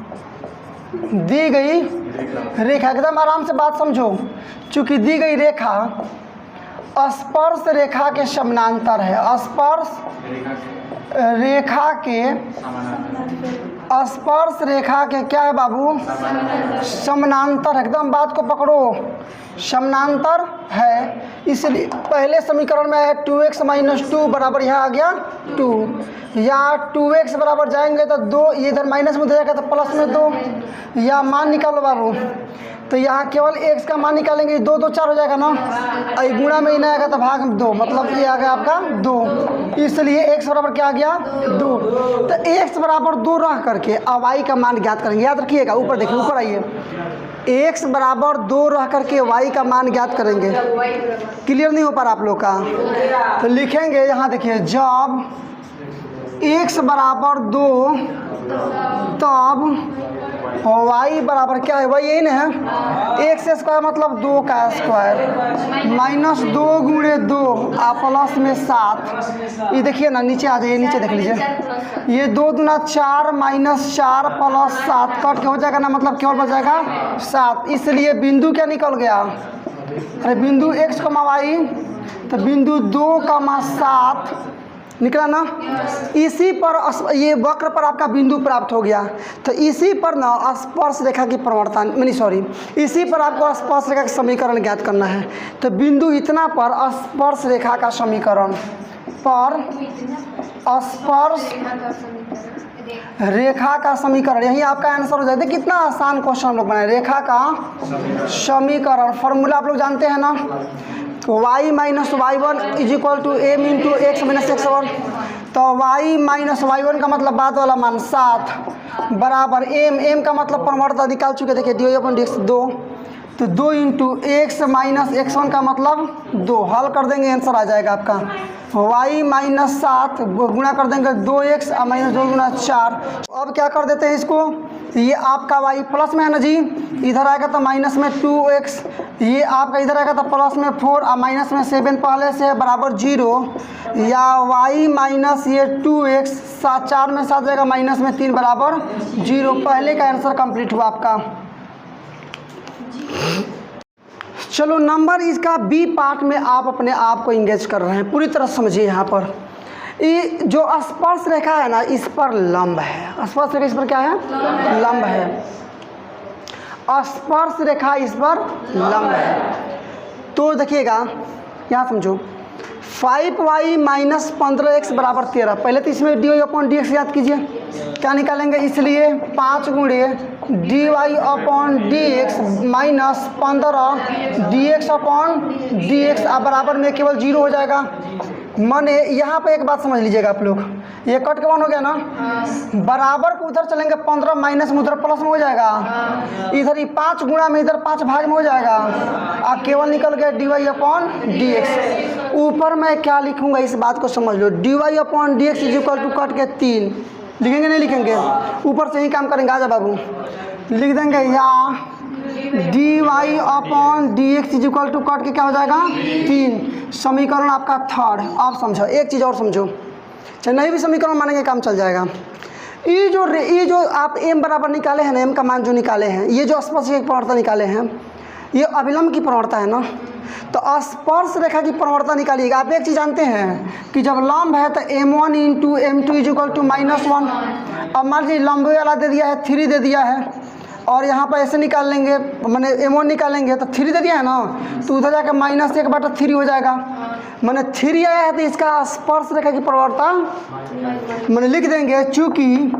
एकदम आराम से बात समझो, चूंकि दी गई रेखा स्पर्श रेखा के समानांतर है, स्पर्श रेखा के क्या है बाबू? समानांतर। एकदम बात को पकड़ो, समानांतर है, इसलिए पहले समीकरण में है 2x - 2 बराबर, यहाँ आ गया 2, यहाँ 2x बराबर जाएंगे तो 2, ये इधर माइनस में हो जाएगा तो प्लस में 2, या मान निकालो बाबू, तो यहाँ केवल x का मान निकालेंगे, 2 2 4 हो जाएगा ना, गुणा में ही नहीं आएगा तो भाग में 2, मतलब ये आ गया आपका 2, इसलिए x बराबर क्या आ गया 2। तो x बराबर 2 रह करके अब y का मान ज्ञात करेंगे। याद रखिएगा, ऊपर देखिए, ऊपर आइए, x बराबर 2 रह करके y का मान ज्ञात करेंगे। क्लियर नहीं हो पा रहा आप लोग का? तो लिखेंगे यहाँ देखिए, जब x बराबर 2 तब वाई बराबर क्या है, वही यही ना है, एक्स स्क्वायर मतलब 2 का स्क्वायर माइनस 2 गुणे 2 प्लस में 7। ये देखिए ना, नीचे आ जाइए, नीचे देख लीजिए, ये 2 दूना 4 माइनस 4 प्लस 7 कट के हो जाएगा ना, मतलब क्या बच जाएगा 7। इसलिए बिंदु क्या निकल गया, अरे बिंदु x, y, तो बिंदु 2,7 निकला ना। इसी पर ये वक्र पर आपका बिंदु प्राप्त हो गया, तो इसी पर ना स्पर्श रेखा की प्रवणता, इसी पर आपको स्पर्श रेखा का समीकरण ज्ञात करना है। तो बिंदु इतना पर स्पर्श रेखा का समीकरण, पर स्पर्श रेखा का समीकरण, यही आपका आंसर हो जाता है। कितना आसान क्वेश्चन हम लोग बनाए, रेखा का समीकरण फॉर्मूला आप लोग जानते हैं ना, y minus y1 is equal to m into x minus x1। तो y माइनस y1 का मतलब बाद वाला मान 7 बराबर m का मतलब प्रवणता निकाल चुके, देखिए dy/dx 2, तो 2 इंटू एक्स माइनस x1 का मतलब 2, हल कर देंगे आंसर आ जाएगा आपका y माइनस 7 गुणा कर देंगे 2x माइनस 2 गुना 4। अब क्या कर देते हैं इसको, ये आपका y प्लस में है ना जी, इधर आएगा तो माइनस में 2x, ये आपका इधर आएगा तो प्लस में 4 और माइनस में 7 पहले से बराबर 0, या y माइनस ये 2x 4 में 7 जाएगा माइनस में 3 बराबर 0। पहले का आंसर कंप्लीट हुआ आपका। चलो नंबर इसका बी पार्ट में आप अपने आप को इंगेज कर रहे हैं, पूरी तरह समझिए। यहाँ पर ये जो स्पर्श रेखा है ना, इस पर लंब है, स्पर्श रेखा इस पर क्या है, लंब है, स्पर्श रेखा इस पर लंब है। तो देखिएगा यहाँ समझो, 5y माइनस 15x बराबर 13। पहले तो इसमें dy/dx याद कीजिए, क्या निकालेंगे, इसलिए 5 गुणे dy/dx माइनस 15 dx/dx बराबर में केवल 0 हो जाएगा। माने यहाँ पे एक बात समझ लीजिएगा आप लोग, ये कट के 1 हो गया ना, बराबर को उधर चलेंगे 15 माइनस में उधर प्लस में हो जाएगा, इधर ही 5 गुणा में इधर 5 भाग में हो जाएगा, और केवल निकल गया dy/dx। ऊपर मैं क्या लिखूंगा इस बात को समझ लो, dy/dx is equal to cut के 3 लिखेंगे, नहीं लिखेंगे, ऊपर से ही काम करेंगे, आजा बाबू लिख देंगे, या dy/dx is equal to cut के क्या हो जाएगा 3। समीकरण आपका थर्ड। आप समझो एक चीज़ और समझो, चाहे नहीं भी समीकरण मानेंगे काम चल जाएगा। ये जो आप m बराबर निकाले हैं ना, m का मान जो निकाले हैं, ये जो स्पर्श की प्रवणता निकाले हैं, ये अभिलंब की प्रवणता है ना, तो स्पर्श रेखा की प्रवणता निकालिएगा। आप एक चीज़ जानते हैं कि जब लंब है तो m1 into m2 is equal to -1। अब मान लीजिए लंब वाला दे दिया है 3 दे दिया है, और यहाँ पर ऐसे निकाल लेंगे, मैंने m1 निकालेंगे तो 3 दे दिया है ना, तो उधर जाकर -1/3 हो जाएगा। मैंने 3 आया है तो इसका स्पर्श रेखा की प्रवणता मैंने लिख देंगे, चूँकि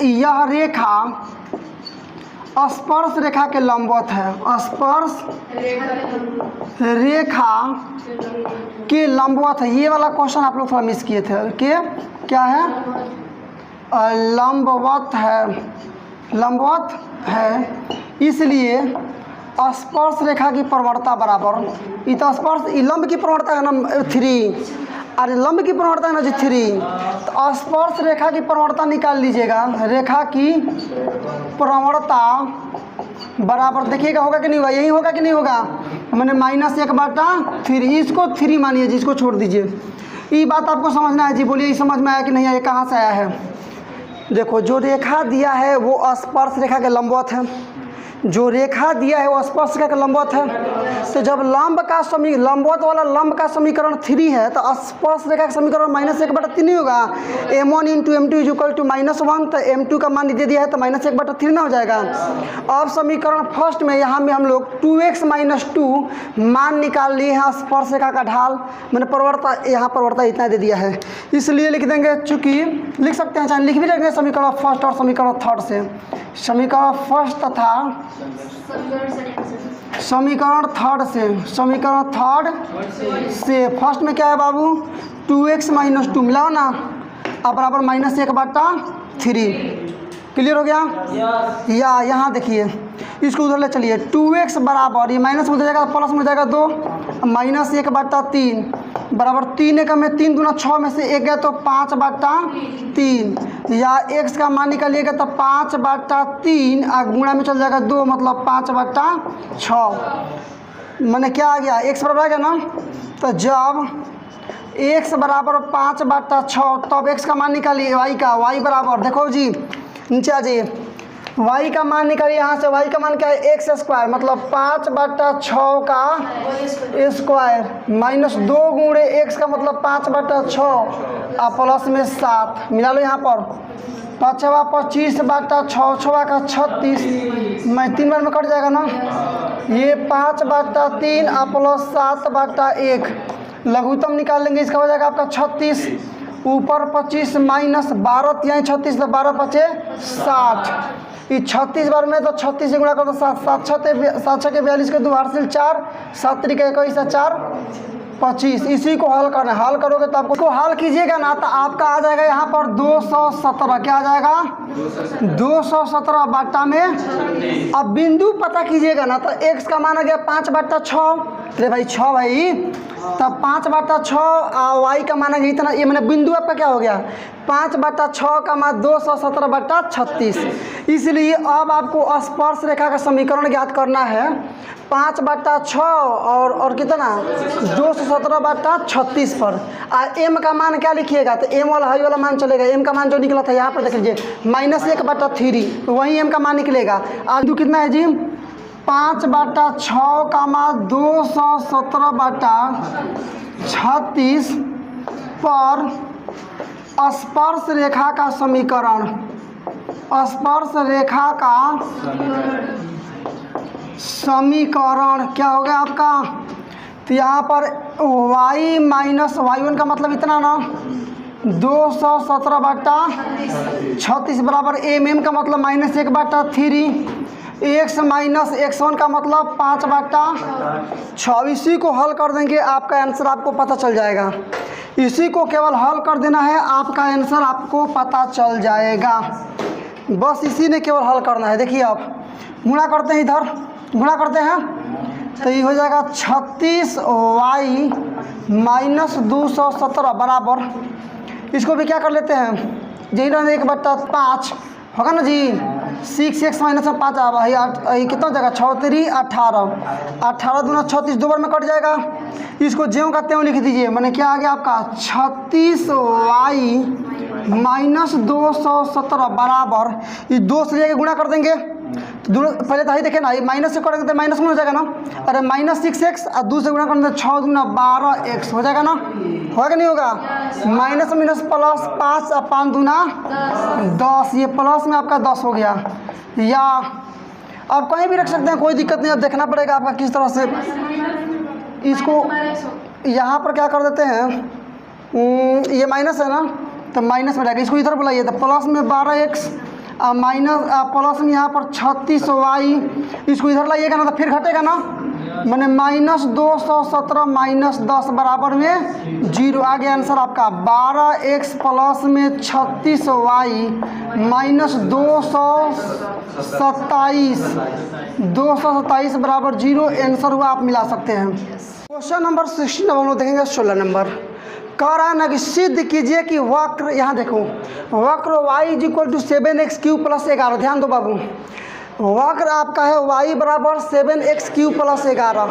यह रेखा स्पर्श रेखा के लंबवत है, स्पर्श रेखा के लंबवत है। ये वाला क्वेश्चन आप लोग थोड़ा मिस किए थे, कि क्या है, लंबवत है, इसलिए स्पर्श रेखा की प्रवणता बराबर, ये तो स्पर्श लंब की प्रवणता है ना 3, अरे लंब की प्रवणता है ना जी 3, तो स्पर्श रेखा की प्रवणता निकाल लीजिएगा। रेखा की प्रवणता बराबर देखिएगा होगा कि नहीं होगा, यही होगा कि नहीं होगा, मैंने -1/3, इसको 3 मानिए जी, इसको छोड़ दीजिए। ये बात आपको समझना है जी, बोलिए ये समझ में आया कि नहीं आया, कहाँ से आया है। देखो जो रेखा दिया है वो स्पर्श रेखा के लंबवत है, जो रेखा दिया है वो स्पर्श रेखा के लंबवत है। तो जब लंबवत वाला लंब का समीकरण 3 है, तो स्पर्श रेखा का समीकरण -1/3 नहीं होगा। m1 into m2 is equal to -1, तो m2 का मान दे दिया है तो -1/3 ना हो जाएगा। अब समीकरण फर्स्ट में यहाँ में हम लोग 2x - 2 मान निकाल लिए हैं, स्पर्श रेखा का ढाल, मैंने प्रवणता यहाँ प्रवणता इतना दे दिया है, इसलिए लिख देंगे, चूँकि लिख सकते हैं, चाहे लिख भी लेंगे समीकरण फर्स्ट और समीकरण थर्ड से। समीकरण फर्स्ट तथा समीकरण थर्ड से फर्स्ट में क्या है बाबू, 2x - 2 मिलाओ ना, अब बराबर -1/3। क्लियर हो गया। या यहाँ देखिए, इसको उधर ले चलिए, 2x बराबर, ये माइनस में हो जाएगा प्लस में हो जाएगा 2, -1/3 बराबर 3 में 3 दूना 6 में से 1 गया तो 5/3 या x का मान निकालिएगा तो 5/3 गुणा में चल जाएगा 2, मतलब 5/6। मैंने क्या आ गया, x बराबर आ गया ना। तो जब x बराबर 5/6 तब x का मान निकालिए y का। y बराबर देखो जी, नीचे आ जाइए, y का मान निकालिए यहाँ से। y का मान क्या है, x², मतलब 5/6 का स्क्वायर माइनस 2 गुणे x का मतलब 5/6 और प्लस में 7 मिला लो यहाँ पर। 5/25/6, 6 का 36, मैं 3 बार में कट जाएगा ना। ये 5/3 और प्लस 7/1 लघुत्तम निकाल लेंगे, इसका हो जाएगा आपका 36, ऊपर 25 माइनस 12, यहाँ 36 तो 12 बचे 60। ये 36 बार में तो 36 से गुणा कर दो 7, 7 6 के 42 के 2 हासिल 4, 7 3 के 21 4 25। इसी को हल करना है। हल करोगे तो आपको हल कीजिएगा ना तो आपका आ जाएगा यहाँ पर 217। क्या आ जाएगा, 217 बाटा में। अब बिंदु पता कीजिएगा ना तो x का मान आ गया 5/6। अरे भाई 6 भाई, तब 5/6 और y का मान आ गया इतना। ये मैंने बिंदु आपका क्या हो गया, 5/6 का मान 217/36। इसलिए अब आपको स्पर्श रेखा का समीकरण ज्ञात करना है। 5/6 और कितना 217/36 पर। m का मान क्या लिखिएगा, तो m वाला हाई वाला मान चलेगा। m का मान जो निकला था यहाँ पर देख लीजिए -1/3, तो वही m का मान निकलेगा। आज कितना है जी, 5/6 का मान 217/36 पर स्पर्श रेखा का समीकरण। स्पर्श रेखा का समीकरण क्या हो गया आपका, तो यहाँ पर y माइनस y1 का मतलब इतना ना 217/36 बराबर m का मतलब -1/3, x माइनस x1 का मतलब 5/6। इसी को हल कर देंगे, आपका आंसर आपको पता चल जाएगा। इसी को केवल हल कर देना है, आपका आंसर आपको पता चल जाएगा। बस इसी ने केवल हल करना है। देखिए आप गुणा करते हैं, इधर गुणा करते हैं तो ये हो जाएगा 36y माइनस 217 बराबर, इसको भी क्या कर लेते हैं, यही 1/5 होगा ना जी। 6x माइनस 5 आ भाई, कितना हो जाएगा 6 3 18, 18 दूना 36, 2 बार में कट जाएगा। इसको ज्यों का त्यों लिख दीजिए। मैंने क्या आ गया आपका 36y माइनस 217 बराबर, ये 2 से लेके गुणा कर देंगे तो दोनों पहले तो ही देखे ना, ये माइनस से करेंगे तो माइनस में हो जाएगा ना। अरे -6x और 2 से गुणा करेंगे तो 6 दूना 12x हो जाएगा ना, होगा कि नहीं होगा। माइनस प्लस 5 और 5 दूना 10, ये प्लस में आपका 10 हो गया। या आप कहीं भी रख सकते हैं, कोई दिक्कत नहीं। अब देखना पड़ेगा आपका किस तरह से। इसको यहाँ पर क्या कर देते हैं, ये माइनस है ना तो माइनस में रहेगा, इसको इधर बुलाइए तो प्लस में 12x माइनस प्लस में यहाँ पर 36y, इसको इधर लाइएगा ना तो फिर घटेगा ना। मैंने -217 माइनस 10 बराबर में 0 आ गया आंसर आपका। 12x प्लस में 36y माइनस 227 बराबर 0 आंसर हुआ। आप मिला सकते हैं। क्वेश्चन नंबर 16 अब हम लोग देखेंगे 16 नंबर। कह रहा है ना कि सिद्ध कीजिए कि वक्र, यहाँ देखो वक्र y = 7x³ + 11। ध्यान दो बाबू, वक्र आपका है y बराबर 7x³ + 11,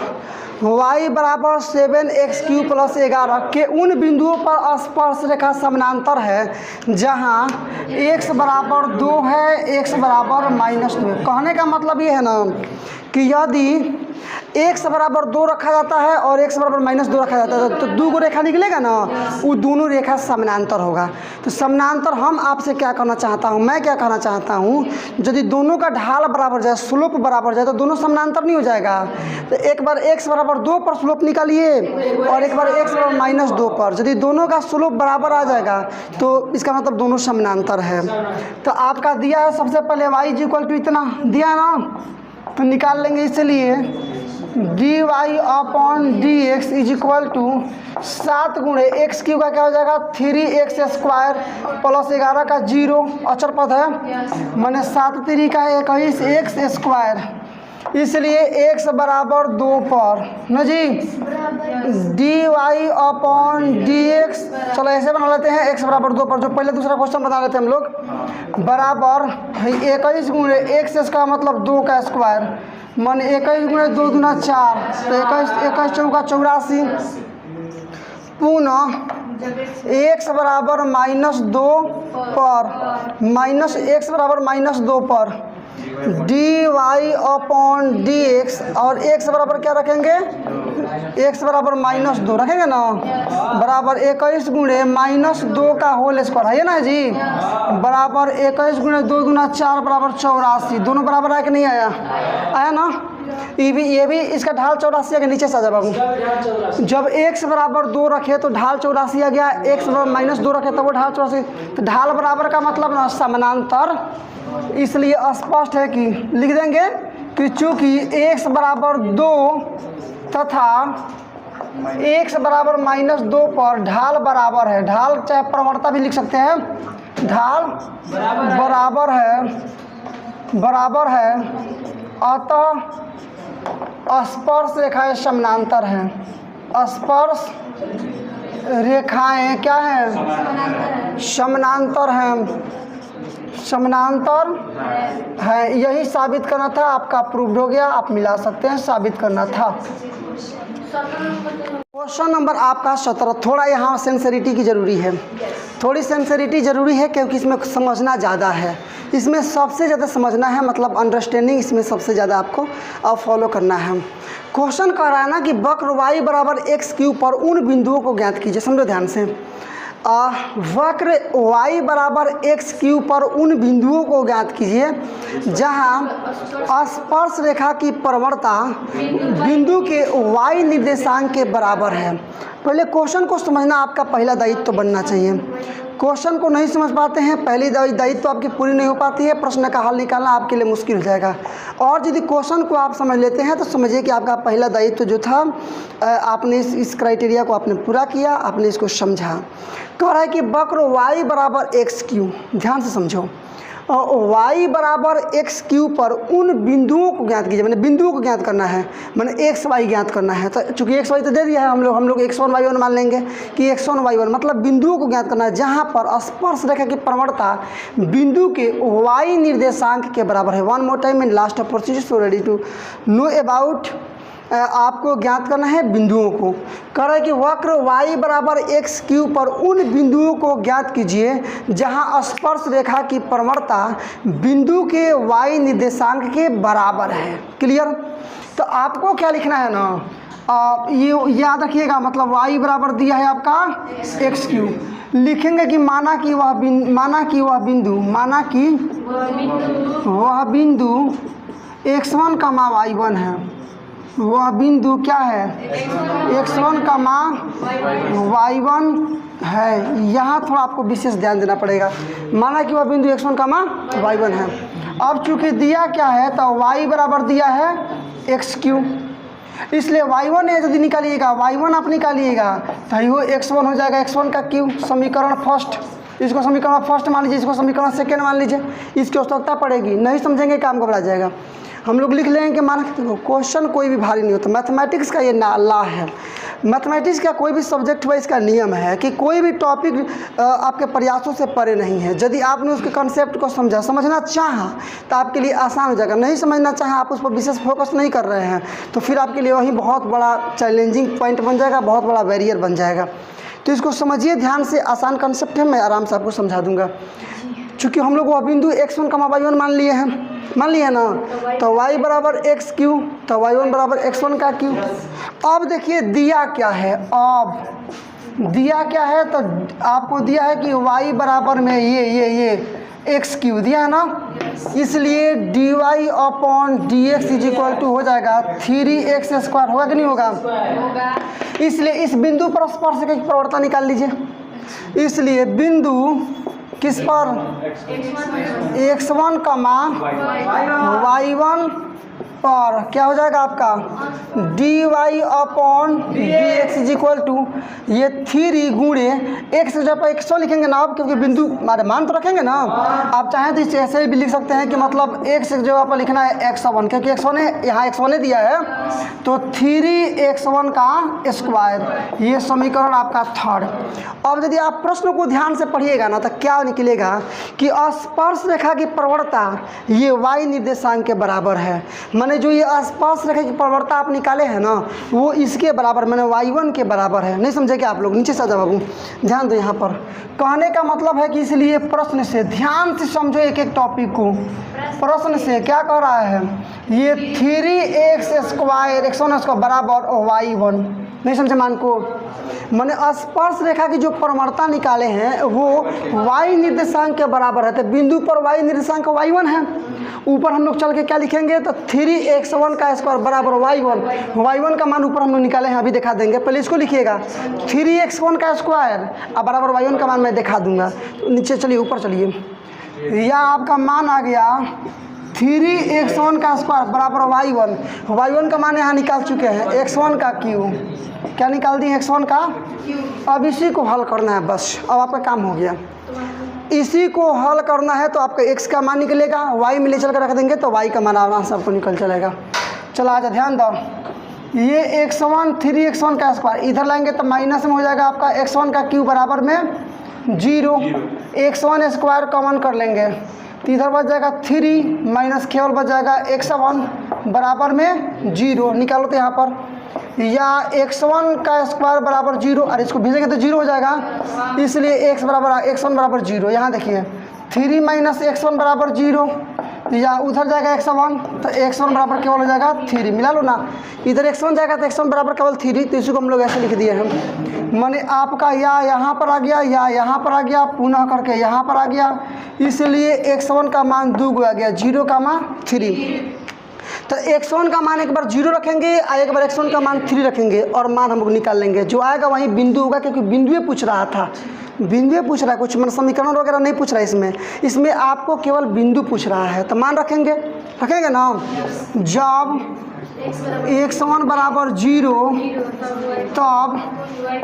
y बराबर 7x³ + 11 के उन बिंदुओं पर स्पर्श रेखा समानांतर है जहाँ x बराबर 2 है, x बराबर -2 है। कहने का मतलब ये है ना कि यदि x बराबर 2 रखा जाता है और x बराबर -2 रखा जाता है तो 2 रेखा निकलेगा ना, वो दोनों रेखा समानांतर होगा। तो समानांतर हम आपसे क्या करना चाहता हूँ, मैं क्या कहना चाहता हूँ, यदि दोनों का ढाल बराबर जाए, स्लोप बराबर जाए तो दोनों समानांतर नहीं हो जाएगा। तो एक बार x बराबर 2 पर स्लोप निकालिए और एक बार x बराबर -2 पर, यदि दोनों का स्लोप बराबर आ जाएगा तो इसका मतलब दोनों समानांतर है। तो आपका दिया है सबसे पहले y = इतना दिया है ना, तो निकाल लेंगे। इसलिए dy/dx = 7 गुणे x³ का क्या हो जाएगा 3x² + 11 का 0 अचर पद है, मैंने 7 3 का 21 x²। इसलिए x बराबर 2 पर ना जी dy/dx, चलो ऐसे बना लेते हैं x बराबर 2 पर, जो पहले दूसरा क्वेश्चन बना लेते हैं हम लोग। बराबर 21 गुणे एक्स का मतलब 2 का स्क्वायर मन 21 गुणे 2 दूना 4 तो 21 चौका 84 पुनः x बराबर -2 पर -x बराबर -2 पर dy/dx और x बराबर क्या रखेंगे x बराबर -2 रखेंगे ना बराबर 21 गुणे -2 का होल स्क्वायर है ना जी बराबर 21 गुणे 2 दूना 4 बराबर 84 दोनों बराबर आया कि नहीं आया आया ना ये भी इसका ढाल 84 के नीचे से आ जाए बाबू जब x बराबर 2 रखे तो ढाल 84 आ गया x बराबर -2 रखे तो वो ढाल 84 तो ढाल बराबर का मतलब ना समानांतर इसलिए स्पष्ट है कि लिख देंगे कि चूंकि x बराबर 2 तथा x बराबर -2 पर ढाल बराबर है ढाल चाहे प्रवणता भी लिख सकते हैं ढाल बराबर है अतः स्पर्श रेखाएं समानांतर हैं स्पर्श रेखाएं क्या हैं समानांतर है यही साबित करना था आपका प्रूव्ड हो गया आप मिला सकते हैं साबित करना था। क्वेश्चन नंबर आपका 17 थोड़ा यहाँ सेंसरिटी की ज़रूरी है थोड़ी सेंसरिटी ज़रूरी है क्योंकि इसमें समझना ज़्यादा है इसमें सबसे ज़्यादा समझना है मतलब अंडरस्टैंडिंग इसमें सबसे ज़्यादा आपको फॉलो करना है। क्वेश्चन कह रहा है ना कि वक्र y बराबर x³ पर उन बिंदुओं को ज्ञात कीजिए समझो ध्यान से वक्र y बराबर x³ पर उन बिंदुओं को ज्ञात कीजिए जहां स्पर्श रेखा की प्रवणता बिंदु के y निर्देशांक के बराबर है। पहले क्वेश्चन को समझना आपका पहला दायित्व बनना चाहिए क्वेश्चन को नहीं समझ पाते हैं पहली दायित्व आपकी पूरी नहीं हो पाती है प्रश्न का हल निकालना आपके लिए मुश्किल हो जाएगा और यदि क्वेश्चन को आप समझ लेते हैं तो समझिए कि आपका पहला दायित्व जो था आपने इस क्राइटेरिया को आपने पूरा किया आपने इसको समझा। कह रहा है कि वक्र y बराबर x³ ध्यान से समझो y बराबर x³ पर उन बिंदुओं को ज्ञात कीजिए मैंने बिंदुओं को ज्ञात करना है मैंने x y ज्ञात करना है तो चूंकि x y तो दे दिया है हम लोग x1 y1 मान लेंगे कि x1 y1 मतलब बिंदुओं को ज्ञात करना है जहां पर स्पर्श रेखा की प्रवणता बिंदु के y निर्देशांक के बराबर है। One more time in last opportunity so ready to know about आपको ज्ञात करना है बिंदुओं को। कह रहा है कि वक्र y बराबर x³ पर उन बिंदुओं को ज्ञात कीजिए जहां स्पर्श रेखा की प्रवणता बिंदु के y निर्देशांक के बराबर है। क्लियर तो आपको क्या लिखना है ना ये याद रखिएगा मतलब y बराबर दिया है आपका x³ लिखेंगे कि माना कि वह बिंदु x1 कमा y1 है वह बिंदु क्या है x1 कमा y1 है। यहाँ थोड़ा आपको विशेष ध्यान देना पड़ेगा माना कि वह बिंदु x1 कमा y1 है। अब चूंकि दिया क्या है तो y बराबर दिया है x³ इसलिए y1 यदि निकालिएगा y1 आप निकालिएगा तो वो x1 हो जाएगा x1 का क्यू समीकरण फर्स्ट इसको समीकरण फर्स्ट मान लीजिए इसको समीकरण सेकेंड मान लीजिए इसकी आवश्यकता पड़ेगी नहीं समझेंगे काम घबरा जाएगा। हम लोग लिख लेंगे कि माना देखो क्वेश्चन कोई भी भारी नहीं होता मैथमेटिक्स का ये ला है मैथमेटिक्स का कोई भी सब्जेक्ट वाइज का नियम है कि कोई भी टॉपिक आपके प्रयासों से परे नहीं है। यदि आपने उसके कंसेप्ट को समझना चाहा तो आपके लिए आसान हो जाएगा नहीं समझना चाहा आप उस पर विशेष फोकस नहीं कर रहे हैं तो फिर आपके लिए वही बहुत बड़ा चैलेंजिंग पॉइंट बन जाएगा बहुत बड़ा बैरियर बन जाएगा। तो इसको समझिए ध्यान से आसान कंसेप्ट है मैं आराम से आपको समझा दूंगा। चूँकि हम लोग वह बिंदु x1 कमा y1 मान लिए ना तो y बराबर x³ तो y1 बराबर x1 का क्यू। अब देखिए दिया क्या है तो आपको दिया है कि y बराबर में ये x³ दिया है ना इसलिए dy/dx हो जाएगा 3x² होगा कि नहीं होगा इसलिए इस बिंदु पर स्पर्श रेखा की प्रवणता निकाल लीजिए। इसलिए बिंदु किस पर x1 कमा y1 पर क्या हो जाएगा आपका dy upon dx is equal to ये 3 गुणे x की जगह पर 100 लिखेंगे ना आप, क्योंकि बिंदु हमारे मान तो रखेंगे ना। आप चाहें तो इसे ऐसे भी लिख सकते हैं कि मतलब x की जगह पर लिखना है x1, क्योंकि x1 है, यहाँ x1 दिया है तो 3x1 का स्क्वायर, ये समीकरण आपका थर्ड। अब यदि आप प्रश्न को ध्यान से पढ़िएगा ना तो क्या निकलेगा कि स्पर्श रेखा की प्रवणता ये y निर्देशांक के बराबर है। माने जो ये स्पर्श रेखा की प्रवणता आप निकाले हैं ना वो इसके बराबर माने y1 के बराबर है। नहीं समझे क्या आप लोग? नीचे से बाबू ध्यान दो। यहाँ पर कहने का मतलब है कि इसलिए प्रश्न से ध्यान से समझो एक एक टॉपिक को। प्रश्न से क्या कह रहा है, ये 3x स्क्वायर x1 स्क्वायर बराबर y1। नहीं समझे मान को? मैंने स्पर्श रेखा की जो प्रवणता निकाले हैं वो y निर्देशांक के बराबर है, तो बिंदु पर y निर्देशांक y1 है। ऊपर हम लोग चल के क्या लिखेंगे तो 3x1 का स्क्वायर बराबर y1 का मान ऊपर हम लोग निकाले हैं, अभी दिखा देंगे। पहले इसको लिखिएगा 3x1 का स्क्वायर अब बराबर y1 का मान मैं दिखा दूंगा। नीचे चलिए ऊपर चलिए, यह आपका मान आ गया 3x1 का स्क्वायर बराबर y1 का मान यहाँ निकाल चुके हैं x1 का क्यू, क्या निकाल दिए x1 का। अब इसी को हल करना है बस, अब आपका काम हो गया। इसी को हल करना है तो आपका x का मान निकलेगा, y में ले चल कर रख देंगे तो y का मान आराम से आपको निकल चलेगा। चलो आजा ध्यान दो, ये x1 3x1 का स्क्वायर इधर लाएंगे तो माइनस में हो जाएगा आपका x1 का क्यू बराबर में 0। x1 स्क्वायर कॉमन कर लेंगे तो इधर बच जाएगा 3 माइनस केवल बच जाएगा x1 बराबर में 0। निकालो तो यहाँ पर या x1 का स्क्वायर बराबर 0, और इसको भेजेंगे तो 0 हो जाएगा, इसलिए x1 बराबर 0। यहाँ देखिए 3 माइनस x1 बराबर 0, या उधर जाएगा x1 तो x1 बराबर केवल हो जाएगा 3। मिला लो ना, इधर x1 जाएगा तो x1 बराबर केवल 3, तो इसी को हम लोग ऐसे लिख दिए हैं। माने आपका या यहाँ पर आ गया या यहाँ पर आ गया, पुनः करके यहाँ पर आ गया, इसलिए x1 का मान 2 आ गया, 0 का मान 3। तो x1 का मान एक बार 0 रखेंगे और एक बार x1 का मान 3 रखेंगे और मान हम लोग निकाल लेंगे। जो आएगा वहीं बिंदु होगा, क्योंकि बिंदुए पूछ रहा था, बिंदुए पूछ रहा है, कुछ मतलब समीकरण वगैरह नहीं पूछ रहा है इसमें आपको केवल बिंदु पूछ रहा है। तो मान रखेंगे ना, जब x1 बराबर 0 तब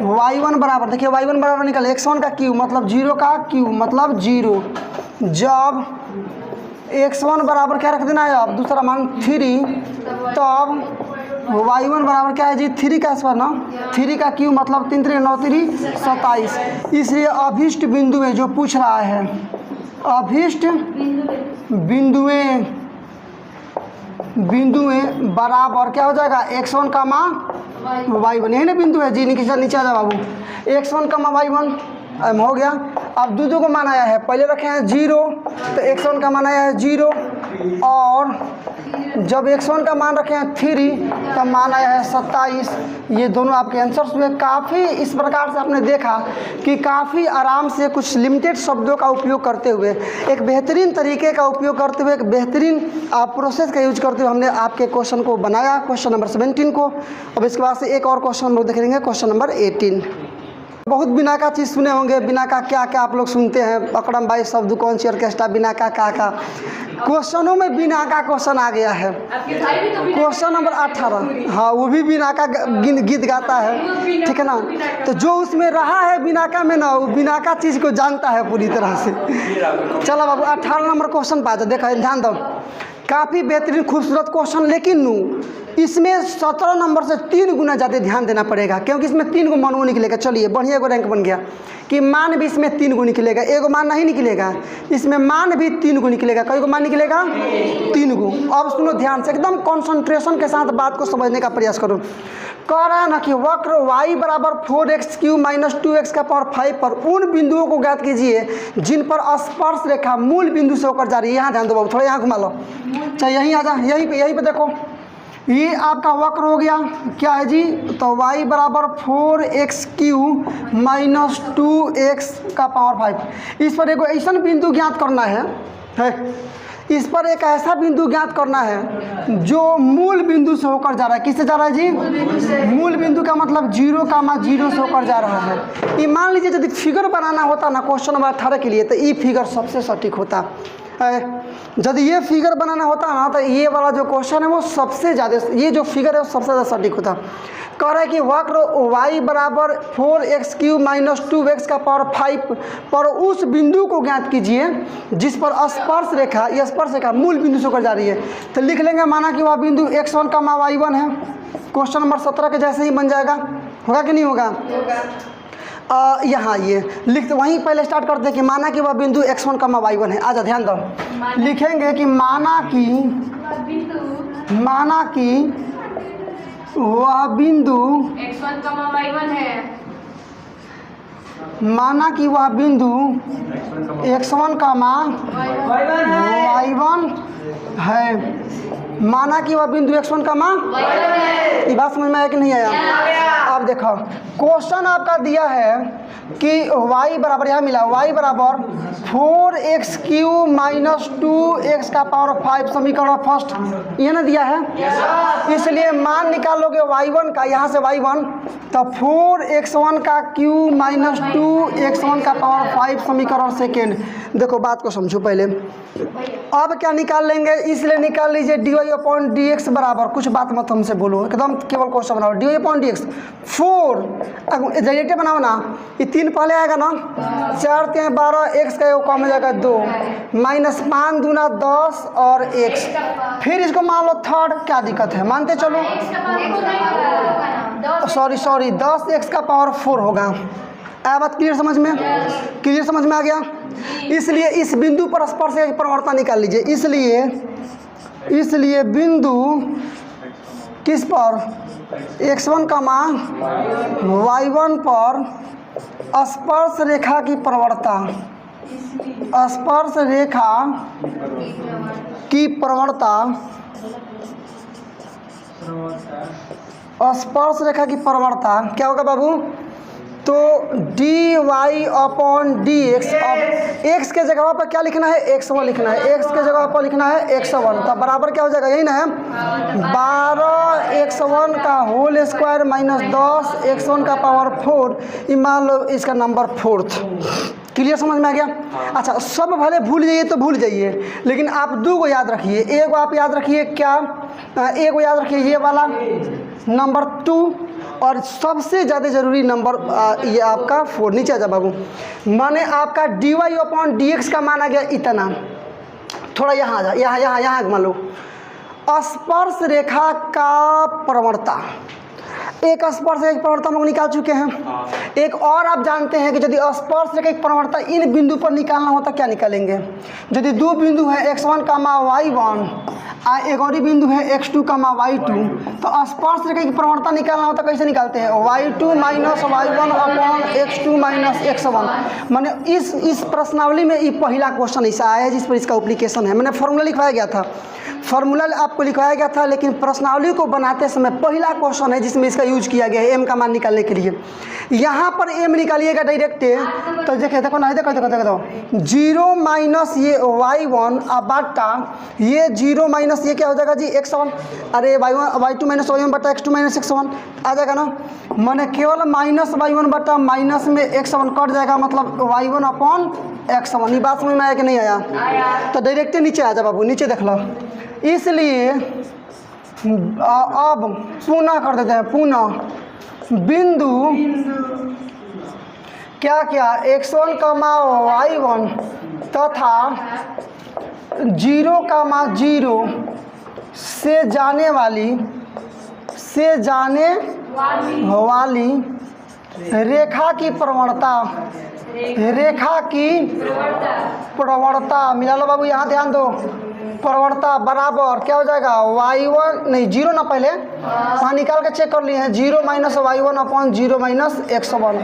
y1 बराबर, देखिए y1 बराबर निकले x1 का क्यू मतलब 0 का क्यू मतलब 0। जब x1 बराबर क्या रख देना है अब दूसरा मान 3, तब y1 बराबर क्या है जी 3 का स्क्वायर ना, 3 का क्यू मतलब 3 3 9 3 27। इसलिए अभीष्ट बिंदु में जो पूछ रहा है, अभीष्ट बिंदुएं बराबर क्या हो जाएगा x1 का मान y1, यही ना बिंदु है जी। नीचे आ जाओ बाबू, x1 का मान y1 हो गया। अब दो को मान आया है, पहले रखे हैं 0 तो x1 का मान आया है 0, और जब x1 का मान रखे हैं 3 तब मान आया है 27। ये दोनों आपके आंसर्स हुए। काफ़ी इस प्रकार से आपने देखा कि काफ़ी आराम से कुछ लिमिटेड शब्दों का उपयोग करते हुए, एक बेहतरीन तरीके का उपयोग करते हुए, एक बेहतरीन प्रोसेस का यूज करते हुए हमने आपके क्वेश्चन को बनाया, क्वेश्चन नंबर 17 को। अब इसके बाद से एक और क्वेश्चन हम लोग देख लेंगे, क्वेश्चन नंबर 18। बहुत बिना का चीज़ सुने होंगे, बिना का क्या क्या आप लोग सुनते हैं, अकड़म भाई शब्द कौन सी ऑर्केस्ट्रा बिना का क्वेश्चनों में बिना का क्वेश्चन आ गया है। क्वेश्चन नंबर 18, हाँ वो भी बिना का गीत गाता है, ठीक है ना। तो जो उसमें रहा है बिना का में ना, वो बिना का चीज़ को जानता है पूरी तरह से। चलो बाबू 18 नंबर क्वेश्चन पाते, देखो ध्यान दो, काफ़ी बेहतरीन खूबसूरत क्वेश्चन, लेकिन इसमें 17 नंबर से 3 गुना ज़्यादा ध्यान देना पड़ेगा, क्योंकि इसमें 3 गो मान वो निकलेगा। चलिए बढ़िया एगो रैंक बन गया कि मान भी इसमें 3 गो निकलेगा, एगो मान नहीं निकलेगा, इसमें मान भी 3 गो निकलेगा। कई गो मान निकलेगा 3 गो। अब सुनो ध्यान से, एकदम कॉन्सेंट्रेशन के साथ बात को समझने का प्रयास करो। कह रहा है ना कि वक्र y बराबर 4x³ माइनस 2x का पावर 5 पर उन बिंदुओं को ज्ञात कीजिए जिन पर स्पर्श रेखा मूल बिंदु से होकर जा रही है। यहाँ ध्यान दो बाबू, थोड़ा यहाँ घुमा लो, चाहे यहीं आ जा, यहीं पे देखो, ये आपका वक्र हो गया, क्या है जी, तो y बराबर 4x³ माइनस 2x का पावर 5। इस पर एक ऐसा बिंदु ज्ञात करना है, इस पर एक ऐसा बिंदु ज्ञात करना है जो मूल बिंदु से होकर जा रहा है। किससे जा रहा है जी? मूल बिंदु का मतलब 0,0 से होकर जा रहा है। ये मान लीजिए यदि फिगर बनाना होता ना क्वेश्चन नंबर 18 के लिए, तो ये फिगर सबसे सटीक होता। यदि ये फिगर बनाना होता ना तो ये वाला जो क्वेश्चन है वो सबसे ज़्यादा, ये जो फिगर है वो सबसे ज़्यादा सटीक होता। कह रहा है कि वक्र y बराबर 4x³ माइनस 2x का पावर 5 पर उस बिंदु को ज्ञात कीजिए जिस पर स्पर्श रेखा, यह स्पर्श रेखा मूल बिंदु से होकर जा रही है। तो लिख लेंगे, माना कि वह बिंदु x1 का y1 है। क्वेश्चन नंबर 17 के जैसे ही बन जाएगा, होगा कि नहीं होगा? यहाँ ये लिखते वहीं पहले स्टार्ट करते हैं कि माना कि वह बिंदु x1 का y1 है। आजा ध्यान दो, लिखेंगे कि माना कि वह बिंदु x1 y1 है। माना कि वह बिंदु x1 का y1 है। माना कि वह बिंदु x1 का ये बात समझ में आया कि नहीं आया? अब देखो क्वेश्चन आपका दिया है कि y बराबर, यहाँ मिला y बराबर 4x³ माइनस 2x का पावर 5 समीकरण फर्स्ट, ये ना दिया है। इसलिए मान निकालोगे y1 का, यहाँ से y1, तो 4x1 का क्यू माइनस 2x1 का पावर 5 समीकरण सेकेंड। देखो बात को समझो पहले। अब क्या निकाल लेंगे, इसलिए निकाल लीजिए dy/dx बराबर, कुछ बात मत हमसे बोलो, एकदम केवल क्वेश्चन बनाओ। dy/dx 4 डायरेक्ट बनाओ ना, ये 3 पहले आएगा ना, 4 3 12, x का वो कम हो जाएगा 2, माइनस 5 दूना 10 और x, फिर इसको मान लो थर्ड, क्या दिक्कत है, मानते चलो। सॉरी 10x का पावर 4 होगा। आया बात क्लियर समझ में? क्लियर समझ में आ गया? इसलिए इस बिंदु पर स्पर्श रेखा की प्रवणता निकाल लीजिए। इसलिए बिंदु किस पर, x1 का y1 पर स्पर्श रेखा की प्रवणता, स्पर्श रेखा की प्रवणता, स्पर्श रेखा की प्रवणता क्या होगा बाबू? तो dy/dx, अब x के जगह पर क्या लिखना है, x1 लिखना है, x के जगह पर लिखना है x1, तो बराबर क्या हो जाएगा, यही ना है, 12x1 का होल स्क्वायर माइनस 10x1 का पावर 4, ये मान लो इसका नंबर 4th। क्लियर समझ में आ गया? अच्छा, सब भले भूल जाइए तो भूल जाइए, लेकिन आप 2 को याद रखिए। एक आप याद रखिए क्या, एक को याद रखिए ये वाला नंबर 2, और सबसे ज़्यादा ज़रूरी नंबर ये आपका 4। नीचे आ जा बाबू, माने आपका dy/dx का मान आ गया इतना। थोड़ा यहाँ आ जा, यहाँ मान लो स्पर्श रेखा का प्रवणता, एक स्पर्श रेखा की प्रवणता हम लोग निकाल चुके हैं। एक और आप जानते हैं कि यदि स्पर्श रेखा की प्रवणता इन बिंदु पर निकालना होता क्या निकालेंगे? यदि 2 बिंदु है x1 का y1 एक और ही बिंदु है x2 का y2, तो स्पर्श रेखा की प्रवणता निकालना होता कैसे निकालते हैं, y2 minus y1 upon x2 minus x1। मैंने इस प्रश्नावली में ये पहला क्वेश्चन ऐसा आया है जिस पर इसका एप्लीकेशन है। मैंने फॉर्मूला लिखवाया गया था, फॉर्मूला आपको लिखवाया गया था, लेकिन प्रश्नावली को बनाते समय पहला क्वेश्चन है जिसमें इसका यूज किया गया है m का मान निकालने के लिए। यहाँ पर m निकालिएगा डायरेक्ट, तो देखो ना, देखो 0 माइनस ये y1 बटा ये 0 माइनस ये क्या हो जाएगा जी x1, अरे y2 माइनस y1 बटा x2 माइनस x1 आ जाएगा ना। मैंने केवल माइनस y1 बटा माइनस में x1 कट जाएगा, मतलब y1 अपॉन x1। ये बात समझ में आया कि नहीं आया? तो डायरेक्ट नीचे आ जा बाबू, नीचे देख लो। इसलिए अब पुनः कर देते हैं, पुनः बिंदु क्या x1 का y1 तथा 0 से जाने वाली रेखा की प्रवणता मिला लो बाबू, यहाँ ध्यान दो। प्रवणता बराबर क्या हो जाएगा, y1 नहीं 0 ना, पहले वहाँ निकाल के चेक कर लिए हैं, 0 minus y1 upon 0 minus x1,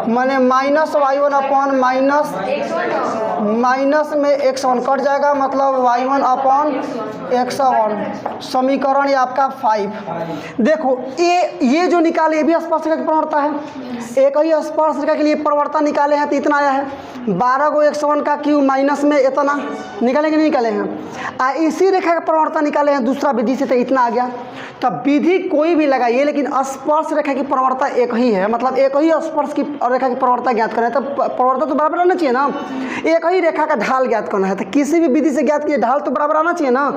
मैंने माइनस y1 अपॉन माइनस में x1 कट जाएगा, मतलब y1 अपॉन x1। समीकरण ये आपका 5। देखो ये जो निकाले ये भी स्पर्श रेखा की प्रवणता है, एक ही स्पर्श रेखा के लिए प्रवणता निकाले हैं तो इतना आया है। 12 को x1 का क्यू माइनस में इतना निकालेंगे, नहीं निकाले हैं। इसी रेखा का प्रवणता निकाले हैं दूसरा विधि से, तो इतना आ गया। तब विधि कोई भी लगाइए, लेकिन स्पर्श रेखा की प्रवणता एक ही है, मतलब एक ही स्पर्श की रेखा की प्रवणता ज्ञात करना है। तो प्रवणता तो बराबर आना चाहिए ना, एक ही रेखा का ढाल ज्ञात करना है, तो किसी भी विधि से ज्ञात किए ढाल तो बराबर आना चाहिए ना।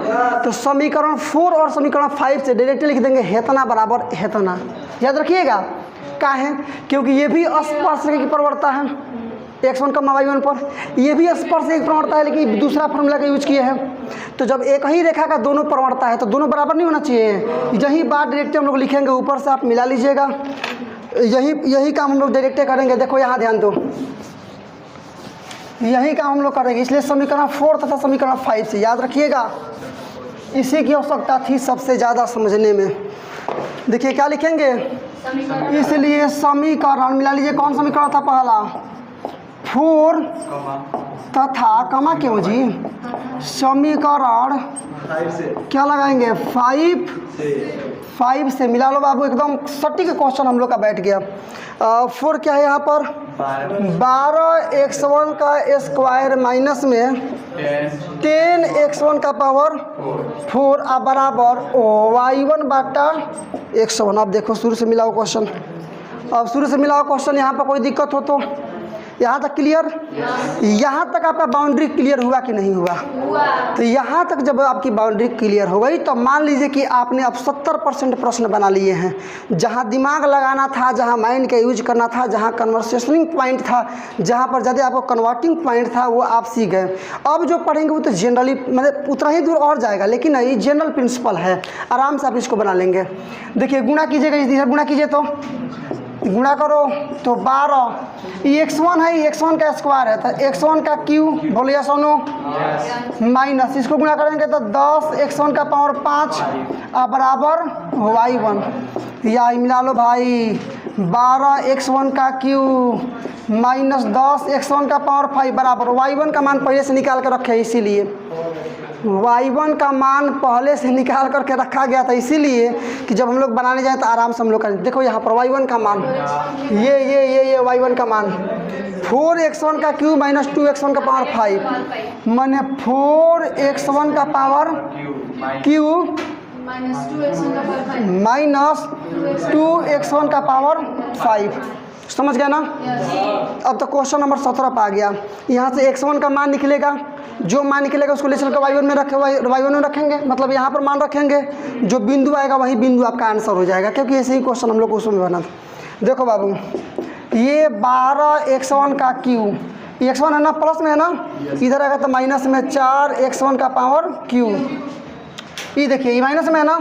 तो समीकरण 4 और समीकरण 5 से डायरेक्टली लिख देंगे हेतना बराबर हेतना। याद रखिएगा क्या है, क्योंकि ये भी स्पर्श रेखा की प्रवणता है x1 कमा y1 पर, ये भी स्पर्श रेखा की प्रवणता है, लेकिन दूसरा फॉर्मूला का यूज किए हैं। तो जब एक ही रेखा का दोनों प्रवणता है तो दोनों बराबर नहीं होना चाहिए। यही बात डायरेक्ट हम लोग लिखेंगे, ऊपर से आप मिला लीजिएगा। यही काम हम लोग डायरेक्ट करेंगे। देखो यहाँ ध्यान दो, यही काम हम लोग करेंगे, इसलिए समीकरण 4 तथा समीकरण 5 से याद रखिएगा। इसी की आवश्यकता थी सबसे ज़्यादा समझने में। देखिए क्या लिखेंगे, इसलिए समीकरण मिला लीजिए। कौन समीकरण था पहला, 4 तथा कमा क्यों जी, समीकरण क्या लगाएंगे 5 से मिला लो बाबू, एकदम सटीक क्वेश्चन हम लोग का बैठ गया। 4 क्या है यहाँ पर, 12x1 का स्क्वायर माइनस में 10x1 का पावर 4 बराबर y1 बटा x1। अब देखो शुरू से मिला हुआ क्वेश्चन, अब शुरू से मिला हुआ क्वेश्चन, यहाँ पर कोई दिक्कत हो तो यहाँ तक क्लियर, यहाँ तक आपका बाउंड्री क्लियर हुआ कि नहीं हुआ? तो यहाँ तक जब आपकी बाउंड्री क्लियर हो गई तो मान लीजिए कि आपने अब 70% प्रश्न बना लिए हैं। जहाँ दिमाग लगाना था, जहाँ माइंड का यूज करना था, जहाँ कन्वर्सेशनिंग पॉइंट था, जहाँ पर ज़्यादा आपको कन्वर्टिंग पॉइंट था, वो आप सीख गए। अब जो पढ़ेंगे वो तो जनरली मतलब उतना ही दूर और जाएगा, लेकिन ये जनरल प्रिंसिपल है, आराम से आप इसको बना लेंगे। देखिए गुणा कीजिएगा, इधर गुणा कीजिए तो गुणा करो तो 12, ये x1 है, ये x1 का स्क्वायर है, तो x1 का क्यू बोलिए सोनो माइनस, इसको गुणा करेंगे तो 10 x1 का पावर 5 बराबर y1। या मिला लो भाई, 12 x1 का क्यू माइनस 10 x1 का पावर 5 बराबर y1 का मान पहले से निकाल कर रखे, इसीलिए y1 का मान पहले से निकाल करके रखा गया था, इसीलिए कि जब हम लोग बनाने जाए तो आराम से हम लोग करें। देखो यहाँ पर y1 का मान ये y1 का मान 4x1 का क्यू माइनस 2x1 का पावर 5, माने 4x1 का पावर क्यू माइनस 2x1 का पावर 5। समझ गया ना? अब तो क्वेश्चन नंबर 17 पर आ गया। यहाँ से x1 का मान निकलेगा, जो मान निकलेगा उसको ले चल कर y1 में रखे, y1 में रखेंगे, मतलब यहाँ पर मान रखेंगे, जो बिंदु आएगा वही बिंदु आपका आंसर हो जाएगा, क्योंकि ऐसे ही क्वेश्चन हम लोग को उसमें बना था। देखो बाबू, ये 12x1 का क्यू, x1 है ना, प्लस में है ना, इधर आएगा तो माइनस में 4x1 का पावर क्यू, ये देखिए ये माइनस में है ना,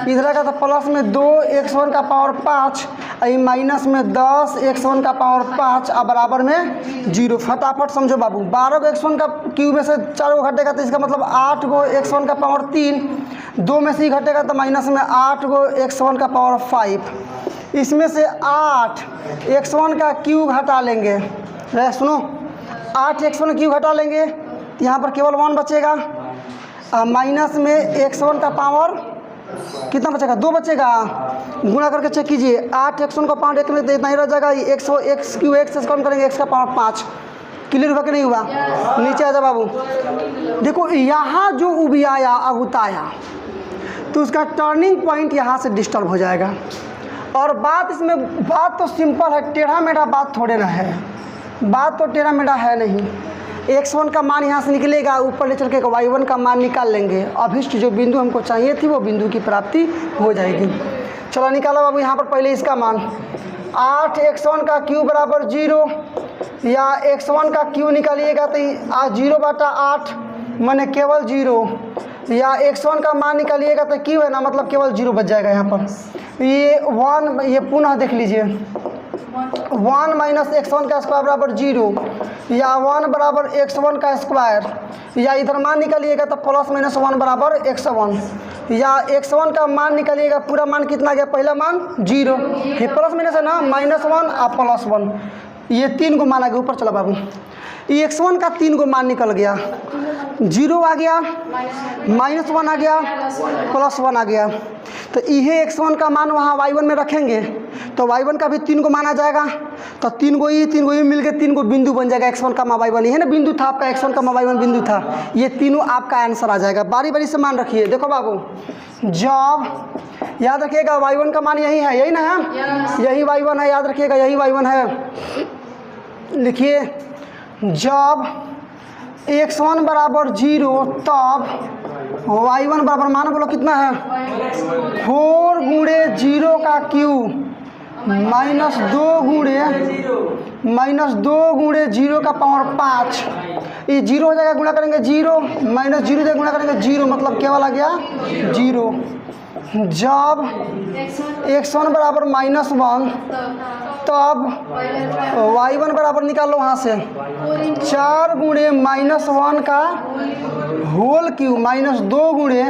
इधर आएगा तो प्लस में 2x1 का पावर 5, ये माइनस में 10x1 का पावर 5 बराबर में 0। फटाफट समझो बाबू, 12 को x1 का क्यूब में से 4 को घटेगा तो इसका मतलब 8 को x1 का पावर 3, 2 में से ही घटेगा तो माइनस में 8 को x1 का पावर 5, इसमें से 8 x1 का क्यूब घटा लेंगे। सुनो, 8 x1 क्यूब घटा लेंगे तो यहाँ पर केवल 1 बचेगा, माइनस में x1 का पावर कितना बचेगा, 2 बचेगा। गुणा करके चेक कीजिए, 8 x1 का पावर 1 में तो इतना ही रह जाएगा, x क्यू x से कम करेंगे x का पावर 5। क्लियर हुआ कि नहीं हुआ? नीचे आ जा बाबू। देखो यहाँ जो उबियाया अगुताया तो उसका टर्निंग पॉइंट यहाँ से डिस्टर्ब हो जाएगा। और बात इसमें, बात तो सिंपल है, टेढ़ा मेढ़ा बात थोड़े ना है, बात तो टेढ़ा मेढ़ा है नहीं। x1 का मान यहाँ से निकलेगा, ऊपर ले चल के y1 का मान निकाल लेंगे, अभिष्ट जो बिंदु हमको चाहिए थी वो बिंदु की प्राप्ति हो जाएगी। चलो निकालो बाबू, यहाँ पर पहले इसका मान 8x1 का क्यू बराबर 0, या x1 का क्यू निकालिएगा तो 0 बटा 8 माने केवल 0, या x1 का मान निकालिएगा तो क्यू है ना, मतलब केवल 0 बच जाएगा। यहाँ पर ये 1, ये पुनः देख लीजिए, 1 माइनस x1 का स्क्वायर बराबर 0, या 1 बराबर x1 का स्क्वायर, या इधर मान निकालिएगा तो प्लस माइनस 1 बराबर x1, या x1 का मान निकालिएगा, पूरा मान कितना गया, पहला मान 0, ये प्लस माइनस है ना, माइनस 1 और प्लस 1, ये 3 को मान आ गया। ऊपर चला बाबू, ये x1 का 3 को मान निकल गया, 0 आ गया, माइनस 1 आ गया, प्लस 1 आ गया। तो ये x1 का मान वहाँ y1 में रखेंगे तो y1 का भी 3 को मान आ जाएगा। तो तीन को ये मिल के 3 को बिंदु बन जाएगा x1 का y1 है ना, बिंदु था आपका x1 का y1 बिंदु था। ये तीनों आपका आंसर आ जाएगा। बारी बारी से मान रखिए। देखो बाबू, जब याद रखिएगा y1 का मान यही है, यही ना है, यही y1 है, याद रखिएगा यही y1 है। लिखिए, जब x1 बराबर 0 तब y1 बराबर मान बोलो कितना है, 4 गुणे 0 का क्यूब माइनस 2 गुणे 0 का पावर 5। ये 0 हो जाएगा, गुणा करेंगे 0, माइनस 0 से गुणा करेंगे 0, मतलब केवल आ गया 0। जब x1 बराबर -1 तब y1 बराबर निकालो वहाँ से 4 गुणे -1 का होल क्यूब माइनस 2 गुणे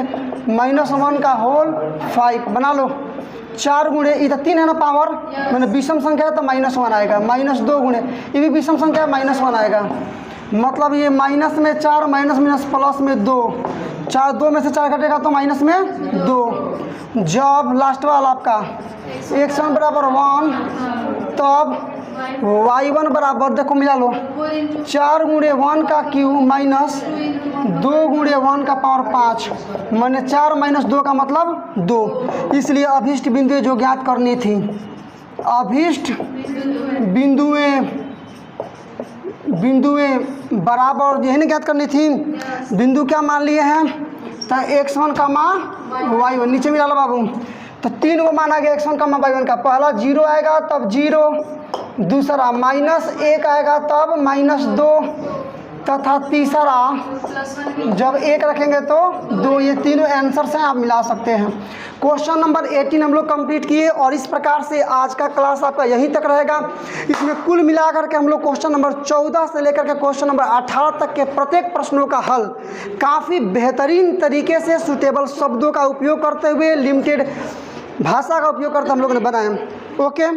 -1 का होल 5 बना लो। 4 गुणे इधर 3 है ना पावर, मैंने विषम संख्या है तो -1 आएगा, -2 गुणे ये भी विषम संख्या है, -1 आएगा। मतलब ये माइनस में 4 माइनस माइनस प्लस में 2, 4 2 में से 4 घटेगा तो माइनस में 2। जब लास्ट वाला आपका x1 बराबर 1 तब y1 बराबर देखो मिला लो 4 गुणे 1 का क्यूब माइनस 2 गुणे 1 का पावर 5, मैंने 4 माइनस 2 का मतलब 2। इसलिए अभीष्ट बिंदुएं जो ज्ञात करनी थी, अभीष्ट बिंदुएं बराबर यही नहीं ज्ञात करनी थी। बिंदु क्या मान लिए हैं, तो x1 का मान y1 नीचे मिला लो बाबू। तो 3 को माना गया x1 का मान y1 का, पहला 0 आएगा तब 0, दूसरा -1 आएगा तब -2, तथा तीसरा जब 1 रखेंगे तो 2। ये तीनों आंसर से आप मिला सकते हैं। क्वेश्चन नंबर 18 हम लोग कंप्लीट किए और इस प्रकार से आज का क्लास आपका यहीं तक रहेगा। इसमें कुल मिलाकर के हम लोग क्वेश्चन नंबर 14 से लेकर के क्वेश्चन नंबर 18 तक के प्रत्येक प्रश्नों का हल काफ़ी बेहतरीन तरीके से सूटेबल शब्दों का उपयोग करते हुए, लिमिटेड भाषा का उपयोग करते हम लोगों ने बनाए। ओके।